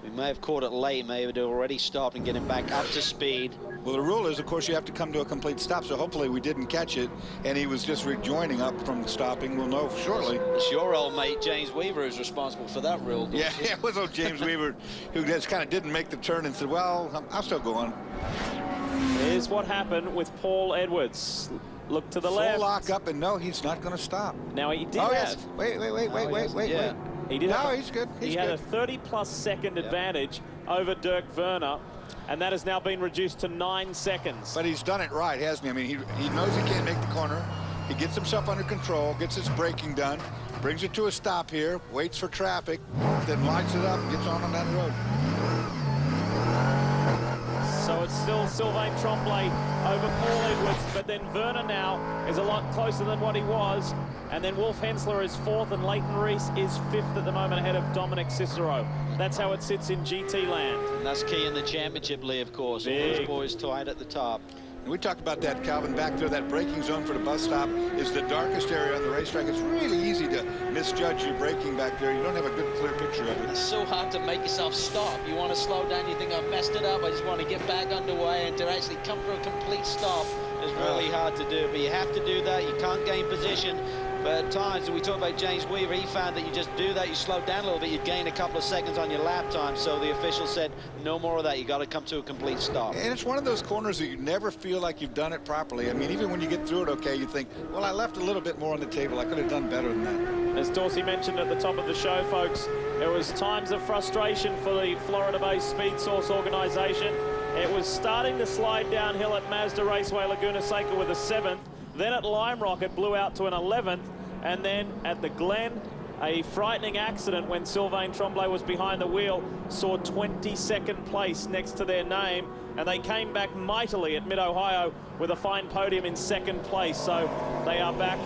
C: We may have caught it late, may have already stopped and getting back up to speed.
B: Well, the rule is, of course, you have to come to a complete stop, so hopefully we didn't catch it, and he was just rejoining up from stopping. We'll know shortly.
C: It's your old mate, James Weaver, who's responsible for that rule.
B: Yeah, it was old James Weaver, who just kind of didn't make the turn and said, well, I'll still go on.
A: Here's what happened with Paul Edwards. Look to the left.
B: Full lock up, and no, he's not going to stop.
A: Now, he did
B: Yes. Wait.
A: Yeah. He did
B: he's good.
A: He had a 30-plus second advantage over Dirk Werner, and that has now been reduced to 9 seconds.
B: But he's done it right, hasn't he? I mean, he knows he can't make the corner. He gets himself under control, gets his braking done, brings it to a stop here, waits for traffic, then lights it up, gets on that road.
A: So it's still Sylvain Tremblay over Paul Edwards, but then Werner now is a lot closer than what he was. And then Wolf Hensler is 4th, and Leighton Rees is 5th at the moment, ahead of Dominic Cicero. That's how it sits in GT land.
C: And that's key in the championship, Lee, of course. All those boys tied at the top.
B: And we talked about that, Calvin, back there. That braking zone for the bus stop is the darkest area on the racetrack. It's really easy to misjudge your braking back there. You don't have a good, clear picture of it.
C: It's so hard to make yourself stop. You want to slow down, you think, I've messed it up, I just want to get back underway, and to actually come to a complete stop is really hard to do. But you have to do that. You can't gain position. But at times, when we talk about James Weaver, he found that you just do that, you slow down a little bit, you gain a couple of seconds on your lap time. So the official said, no more of that. You got to come to a complete stop.
B: And it's one of those corners that you never feel like you've done it properly. I mean, even when you get through it okay, you think, well, I left a little bit more on the table. I could have done better than that.
A: As Dorsey mentioned at the top of the show, folks, there was times of frustration for the Florida-based Speed Source organization. It was starting to slide downhill at Mazda Raceway Laguna Seca with a 7th. Then at Lime Rock, it blew out to an 11th. And then at the Glen, a frightening accident when Sylvain Tremblay was behind the wheel saw 22nd place next to their name, and they came back mightily at Mid-Ohio with a fine podium in 2nd place. So they are back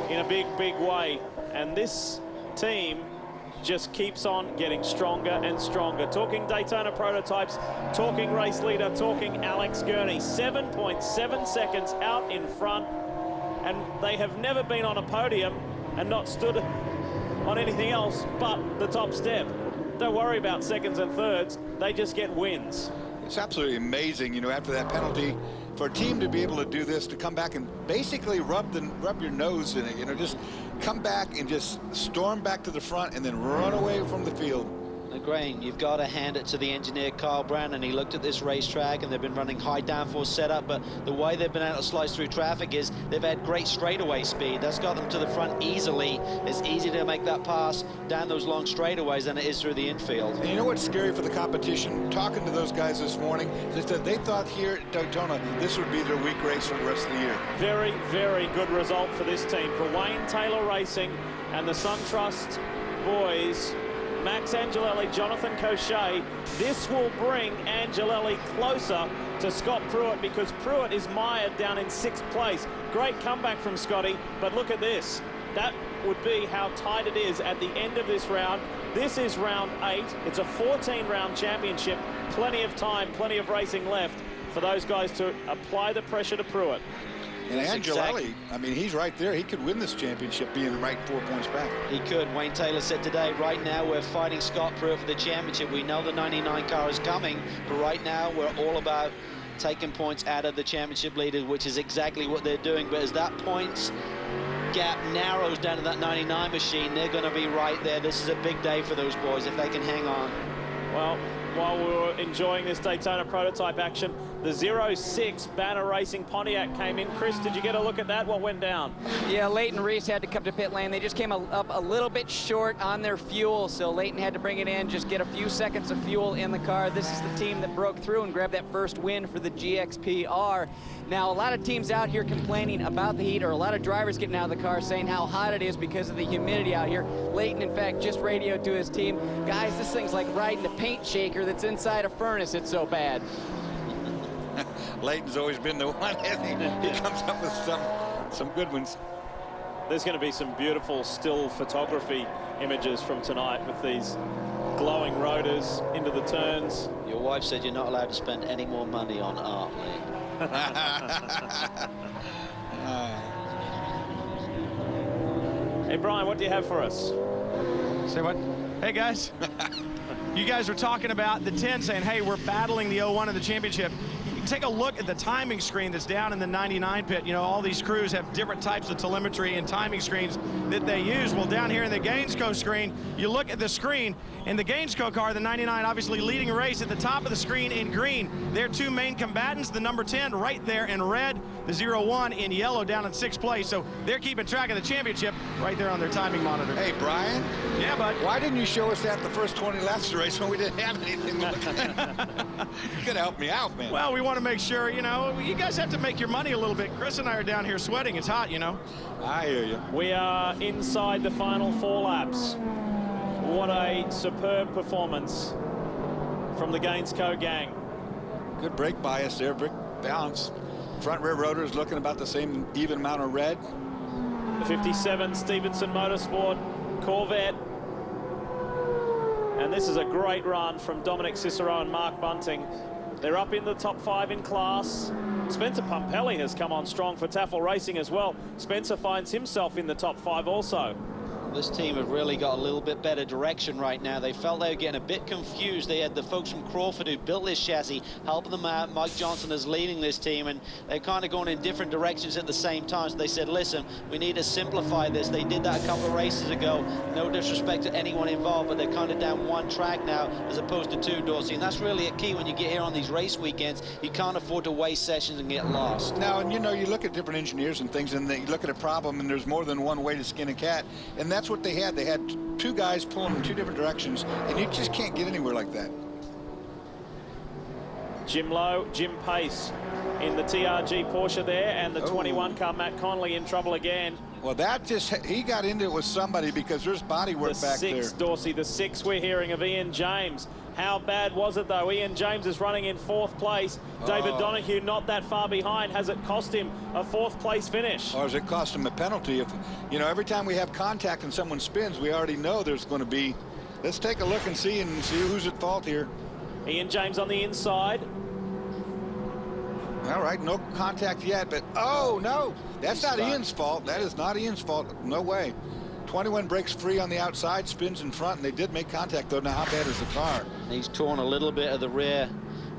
A: in a big, big way. And this team just keeps on getting stronger and stronger. Talking Daytona prototypes, talking race leader, talking Alex Gurney. 7.7 seconds out in front. And they have never been on a podium and not stood on anything else but the top step. Don't worry about seconds and thirds. They just get wins.
B: It's absolutely amazing, you know, after that penalty, for a team to be able to do this, to come back and basically rub your nose in it, you know, just come back and just storm back to the front and then run away from the field.
C: Graham, you've got to hand it to the engineer Carl Brandon. He looked at this racetrack and they've been running high downforce setup, but the way they've been able to slice through traffic is they've had great straightaway speed. That's got them to the front easily. It's easy to make that pass down those long straightaways than it is through the infield.
B: And you know what's scary for the competition? Talking to those guys this morning, they said they thought here at Daytona this would be their weak race for the rest of the year.
A: Very, very good result for this team. For Wayne Taylor Racing and the SunTrust boys, Max Angelelli, Jonathan Cochet, this will bring Angelelli closer to Scott Pruitt, because Pruitt is mired down in 6th place. Great comeback from Scotty, but look at this. That would be how tight it is at the end of this round. This is round 8. It's a 14-round championship. Plenty of time, plenty of racing left for those guys to apply the pressure to Pruitt.
B: And Angelelli, I mean, he's right there. He could win this championship being right 4 points back.
C: He could. Wayne Taylor said today, right now we're fighting Scott Pruitt for the championship. We know the 99 car is coming, but right now we're all about taking points out of the championship leaders, which is exactly what they're doing. But as that points gap narrows down to that 99 machine, they're going to be right there. This is a big day for those boys if they can hang on.
A: Well, while we were enjoying this Daytona prototype action, the 06 Banner Racing Pontiac came in. Chris, did you get a look at that? What went down?
D: Yeah, Leighton Reese had to come to pit lane. They just came up a little bit short on their fuel, so Leighton had to bring it in, just get a few seconds of fuel in the car. This is the team that broke through and grabbed that first win for the GXP-R. Now, a lot of teams out here complaining about the heat, or a lot of drivers getting out of the car saying how hot it is because of the humidity out here. Leighton, in fact, just radioed to his team, guys, this thing's like riding a paint shaker that's inside a furnace. It's so bad.
B: Leighton's always been the one. He comes up with some good ones.
A: There's going to be some beautiful still photography images from tonight with these glowing rotors into the turns.
C: Your wife said you're not allowed to spend any more money on art, Lee.
A: Hey, Brian, what do you have for us?
F: Say what? Hey, guys. You guys were talking about the 10, saying, hey, we're battling the 01 in the championship. You can take a look at the timing screen that's down in the 99 pit. You know, all these crews have different types of telemetry and timing screens that they use. Well, down here in the Gainsco screen, you look at the screen, and the Gainsco car, the 99, obviously leading a race at the top of the screen in green. Their two main combatants, the number 10 right there in red, the 01 in yellow down in 6th place. So they're keeping track of the championship right there on their timing monitor.
B: Hey, Brian.
F: Yeah, bud.
B: Why didn't you show us that the first 20 laps of the race when we didn't have anything to look at? You could help me out, man.
F: Well, we want to make sure, you know, you guys have to make your money a little bit. Chris and I are down here sweating. It's hot, you know.
B: I hear you.
A: We are inside the final 4 laps. What a superb performance from the Gainsco gang.
B: Good brake bias there, brake balance. Front rear rotors looking about the same even amount of red.
A: The 57 Stevenson Motorsport Corvette. And this is a great run from Dominic Cicero and Mark Bunting. They're up in the top 5 in class. Spencer Pumpelly has come on strong for Taffel Racing as well. Spencer finds himself in the top 5 also.
C: This team have really got a little bit better direction right now. They felt they were getting a bit confused. They had the folks from Crawford who built this chassis helping them out. Mike Johnson is leading this team, and they're kind of going in different directions at the same time. So they said, listen, we need to simplify this. They did that a couple of races ago. No disrespect to anyone involved, but they're kind of down one track now as opposed to 2, Dorsey. And that's really a key when you get here on these race weekends. You can't afford to waste sessions and get lost.
B: Now, and you know, you look at different engineers and things, and they look at a problem, and there's more than one way to skin a cat. And that's what they had. They had 2 guys pulling in 2 different directions, and you just can't get anywhere like that.
A: Jim Lowe, Jim Pace in the TRG Porsche there, and the 21 car Matt Connolly in trouble again.
B: Well, that just, he got into it with somebody because there's body work back there.
A: The 6, Dorsey, the 6 we're hearing of Ian James. How bad was it, though? Ian James is running in 4th place. David Donahue not that far behind. Has it cost him a 4th place finish?
B: Or has it cost him a penalty? If, you know, every time we have contact and someone spins, we already know there's going to be. Let's take a look and see who's at fault here.
A: Ian James on the inside.
B: All right, no contact yet, but oh no, that's not Ian's fault. That is not Ian's fault. No way. 21 breaks free on the outside, spins in front, and they did make contact though. Now how bad is the car?
C: He's torn a little bit of the rear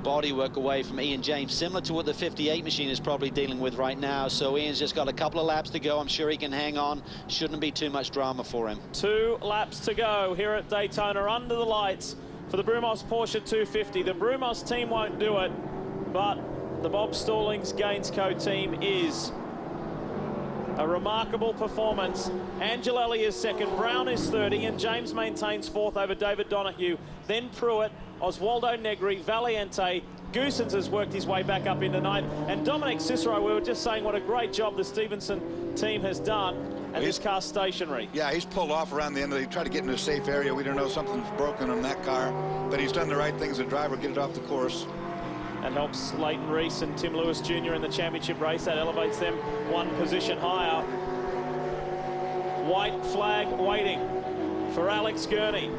C: body work away from Ian James, similar to what the 58 machine is probably dealing with right now. So Ian's just got a couple of laps to go. I'm sure he can hang on. Shouldn't be too much drama for him.
A: 2 laps to go here at Daytona under the lights for the Brumos Porsche 250. The Brumos team won't do it, but the Bob Stallings Gainsco team is. A remarkable performance. Angelelli is second, Brown is third, Ian James maintains fourth over David Donahue, then Pruitt, Oswaldo Negri, Valiente, Goosens has worked his way back up into ninth, and Dominic Cicero, we were just saying what a great job the Stevenson team has done, and this car's stationary.
B: Yeah, he's pulled off around the end. He tried to get into a safe area. We don't know, something's broken on that car, but he's done the right things as a driver, get it off the course.
A: And helps Leighton Reese and Tim Lewis Jr. in the championship race. That elevates them one position higher. White flag waiting for Alex Gurney.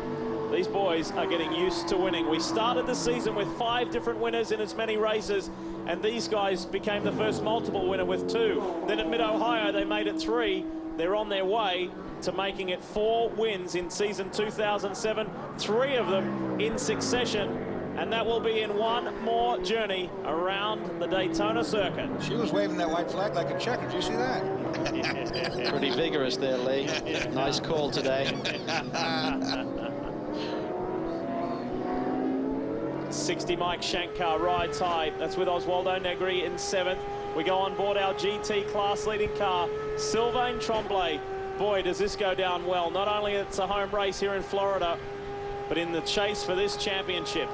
A: These boys are getting used to winning. We started the season with 5 different winners in as many races, and these guys became the first multiple winner with 2. Then at Mid-Ohio, they made it 3. They're on their way to making it 4 wins in season 2007, 3 of them in succession. And that will be in one more journey around the Daytona circuit.
B: She was waving that white flag like a checker. Did you see that?
C: Pretty vigorous there, Lee. Nice call today.
A: 60 Mike Shankar rides high. That's with Oswaldo Negri in 7th. We go on board our GT class leading car, Sylvain Tremblay. Boy, does this go down well. Not only it's a home race here in Florida, but in the chase for this championship.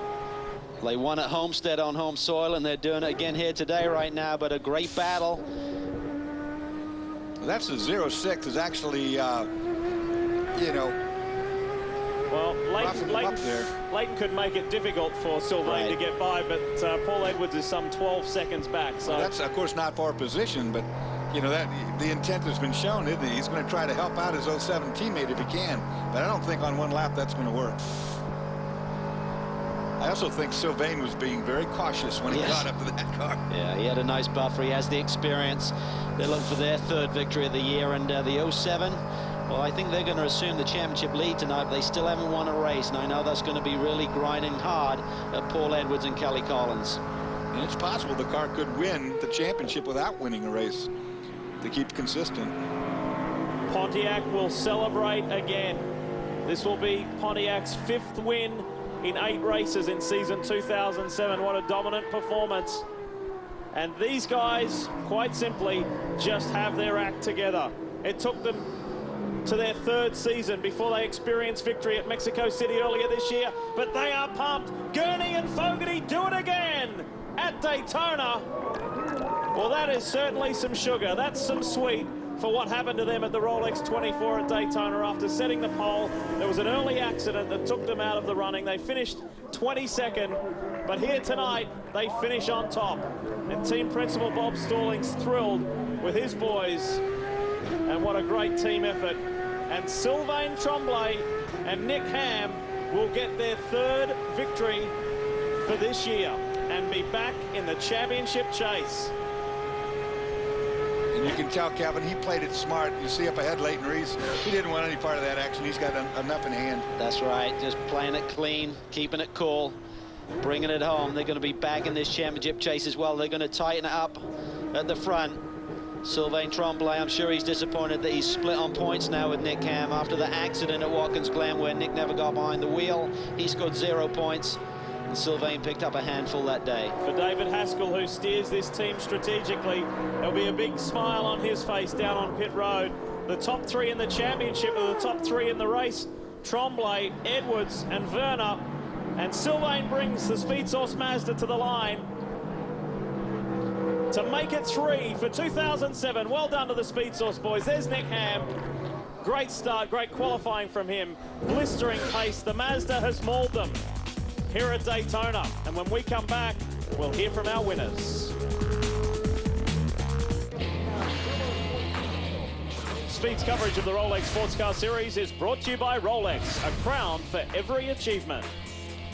C: They won at Homestead on home soil, and they're doing it again here today right now, but a great battle.
B: That's the 06 is actually, you know,
A: well, Leighton could make it difficult for Sylvain to get by, but Paul Edwards is some 12 seconds back. So
B: well, that's, of course, not for position, but, you know, that the intent has been shown, isn't it? He's going to try to help out his 07 teammate if he can, but I don't think on one lap that's going to work. I also think Sylvain was being very cautious when he got up to that car.
C: Yeah, he had a nice buffer. He has the experience. They're looking for their 3rd victory of the year, and the 07, well, I think they're going to assume the championship lead tonight, but they still haven't won a race, and I know that's going to be really grinding hard at Paul Edwards and Kelly Collins.
B: And it's possible the car could win the championship without winning a race to keep consistent.
A: Pontiac will celebrate again. This will be Pontiac's 5th win in 8 races in season 2007. What a dominant performance. And these guys, quite simply, just have their act together. It took them to their 3rd season before they experienced victory at Mexico City earlier this year, but they are pumped. Gurney and Fogarty do it again at Daytona. Well, that is certainly some sugar. That's some sweet for what happened to them at the Rolex 24 at Daytona. After setting the pole, there was an early accident that took them out of the running. They finished 22nd, but here tonight, they finish on top. And team principal Bob Stallings thrilled with his boys. And what a great team effort. And Sylvain Tremblay and Nick Ham will get their 3rd victory for this year and be back in the championship chase.
B: And you can tell, Kevin, he played it smart. You see up ahead, Leighton Reese, he didn't want any part of that action. He's got enough in hand.
C: That's right, just playing it clean, keeping it cool, bringing it home. They're going to be back in this championship chase as well. They're going to tighten it up at the front. Sylvain Tremblay, I'm sure he's disappointed that he's split on points now with Nick Ham after the accident at Watkins Glen where Nick never got behind the wheel. He scored 0 points. And Sylvain picked up a handful that day.
A: For David Haskell, who steers this team strategically, there'll be a big smile on his face down on pit road. The top 3 in the championship are the top 3 in the race. Tremblay, Edwards, and Werner. And Sylvain brings the Speed Source Mazda to the line to make it 3 for 2007. Well done to the Speed Source boys. There's Nick Ham. Great start, great qualifying from him. Blistering pace. The Mazda has mauled them here at Daytona. And when we come back, we'll hear from our winners. Speed's coverage of the Rolex Sports Car Series is brought to you by Rolex, a crown for every achievement.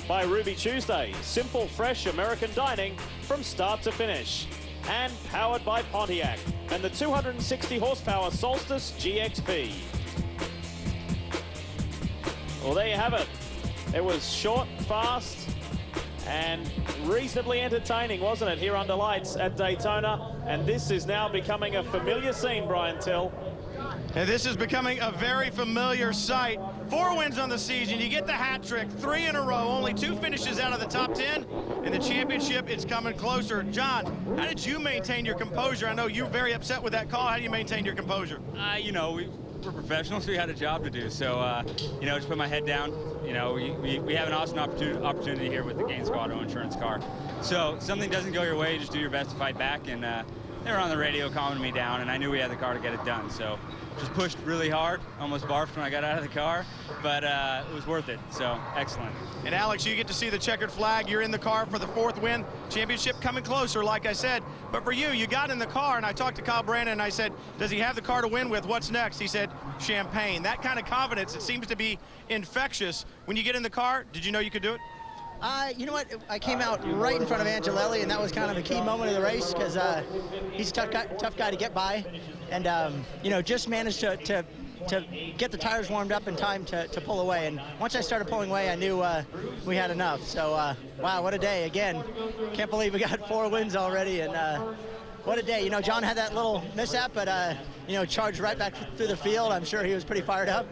A: By Ruby Tuesday, simple, fresh American dining from start to finish. And powered by Pontiac and the 260 horsepower Solstice GXP. Well, there you have it. It was short, fast, and reasonably entertaining, wasn't it, here under lights at Daytona? And this is now becoming a familiar scene, Brian Till.
F: And this is becoming a very familiar sight. 4 wins on the season. You get the hat trick, 3 in a row, only 2 finishes out of the top 10. In the championship, it's coming closer. John, how did you maintain your composure? I know you're very upset with that call. How do you maintain your composure?
P: You know, we're professionals. We had a job to do. So, you know, just put my head down. You know, we have an awesome opportunity here with the Gainesville Auto Insurance car. So something doesn't go your way, just do your best to fight back. And they were on the radio calming me down, and I knew we had the car to get it done. So just pushed really hard, almost barfed when I got out of the car, but it was worth it, so excellent.
F: And Alex, you get to see the checkered flag. You're in the car for the 4th win. Championship coming closer, like I said. But for you, you got in the car, and I talked to Kyle Brandon, and I said, does he have the car to win with? What's next? He said, champagne. That kind of confidence, it seems to be infectious. When you get in the car, did you know you could do it?
L: You know what? I came out right in front of Angelelli, and that was kind of a key moment of the race because he's a tough guy to get by, and you know, just managed to get the tires warmed up in time to pull away. And once I started pulling away, I knew we had enough. So wow, what a day again! Can't believe we got 4 wins already, and what a day. You know, John had that little mishap, but you know, charged right back through the field. I'm sure he was pretty fired up.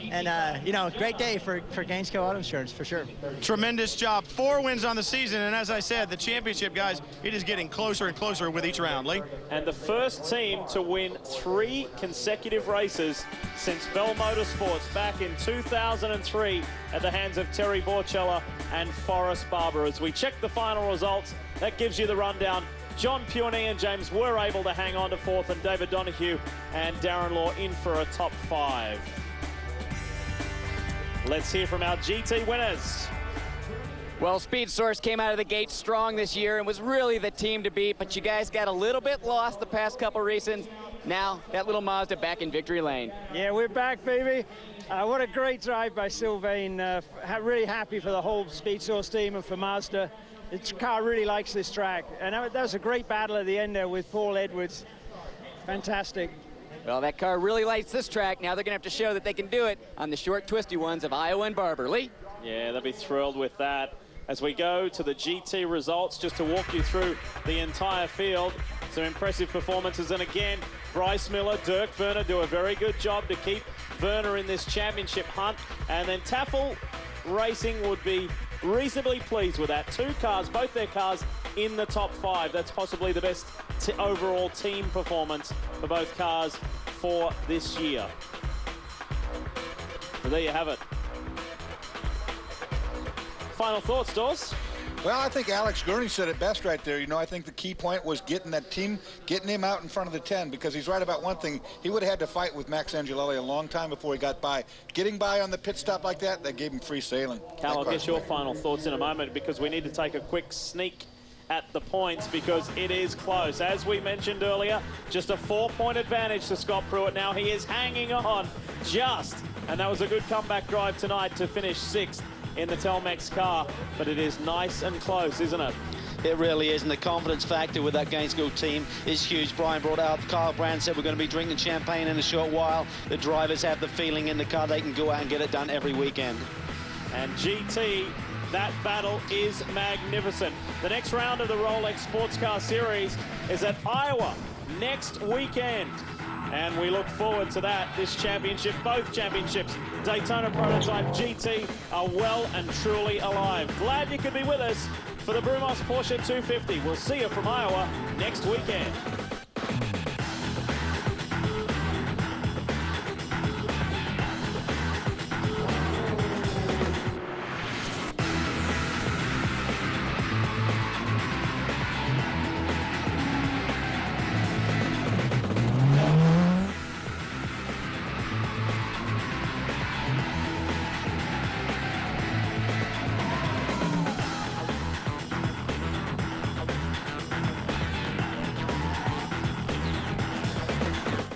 L: And, you know, great day for Gainesville Auto Insurance, for sure.
F: Tremendous job. 4 wins on the season, and as I said, the championship, guys, it is getting closer and closer with each round. Lee?
A: And the first team to win 3 consecutive races since Bell Motorsports back in 2003 at the hands of Terry Borchella and Forrest Barber. As we check the final results, that gives you the rundown. John Puwney and James were able to hang on to 4th, and David Donahue and Darren Law in for a top 5. Let's hear from our GT winners.
D: Well, Speed Source came out of the gate strong this year and was really the team to beat, but you guys got a little bit lost the past couple races. Now, that little Mazda back in victory lane.
H: Yeah, we're back, baby. What a great drive by Sylvain. Really happy for the whole Speed Source team and for Mazda. The car really likes this track. And that was a great battle at the end there with Paul Edwards. Fantastic.
D: Well, that car really likes this track. Now they're going to have to show that they can do it on the short, twisty ones of Iowa and Barber. Lee?
A: Yeah, they'll be thrilled with that. As we go to the GT results, just to walk you through the entire field, some impressive performances. And again, Bryce Miller, Dirk Werner do a very good job to keep Werner in this championship hunt. And then Taffel Racing would be reasonably pleased with that. 2 cars, both their cars in the top 5. That's possibly the best overall team performance for both cars for this year. So there you have it. Final thoughts, Dawes?
B: Well, I think Alex Gurney said it best right there. You know, I think the key point was getting that team, getting him out in front of the 10, because he's right about one thing. He would have had to fight with Max Angelelli a long time before he got by. Getting by on the pit stop like that gave him free sailing.
A: Cal, I'll get your final thoughts in a moment, because we need to take a quick sneak at the points, because it is close. As we mentioned earlier, just a 4-point advantage to Scott Pruitt. Now he is hanging on just, and that was a good comeback drive tonight to finish 6th in the Telmex car, but it is nice and close, isn't it?
C: It really is, and the confidence factor with that Gainesville team is huge. Brian brought out, Kyle Brand said we're going to be drinking champagne in a short while. The drivers have the feeling in the car they can go out and get it done every weekend.
A: And GT, that battle is magnificent. The next round of the Rolex Sports Car Series is at Iowa next weekend. And we look forward to that. This championship, both championships, Daytona Prototype GT, are well and truly alive. Glad you could be with us for the Brumos Porsche 250. We'll see you from Iowa next weekend.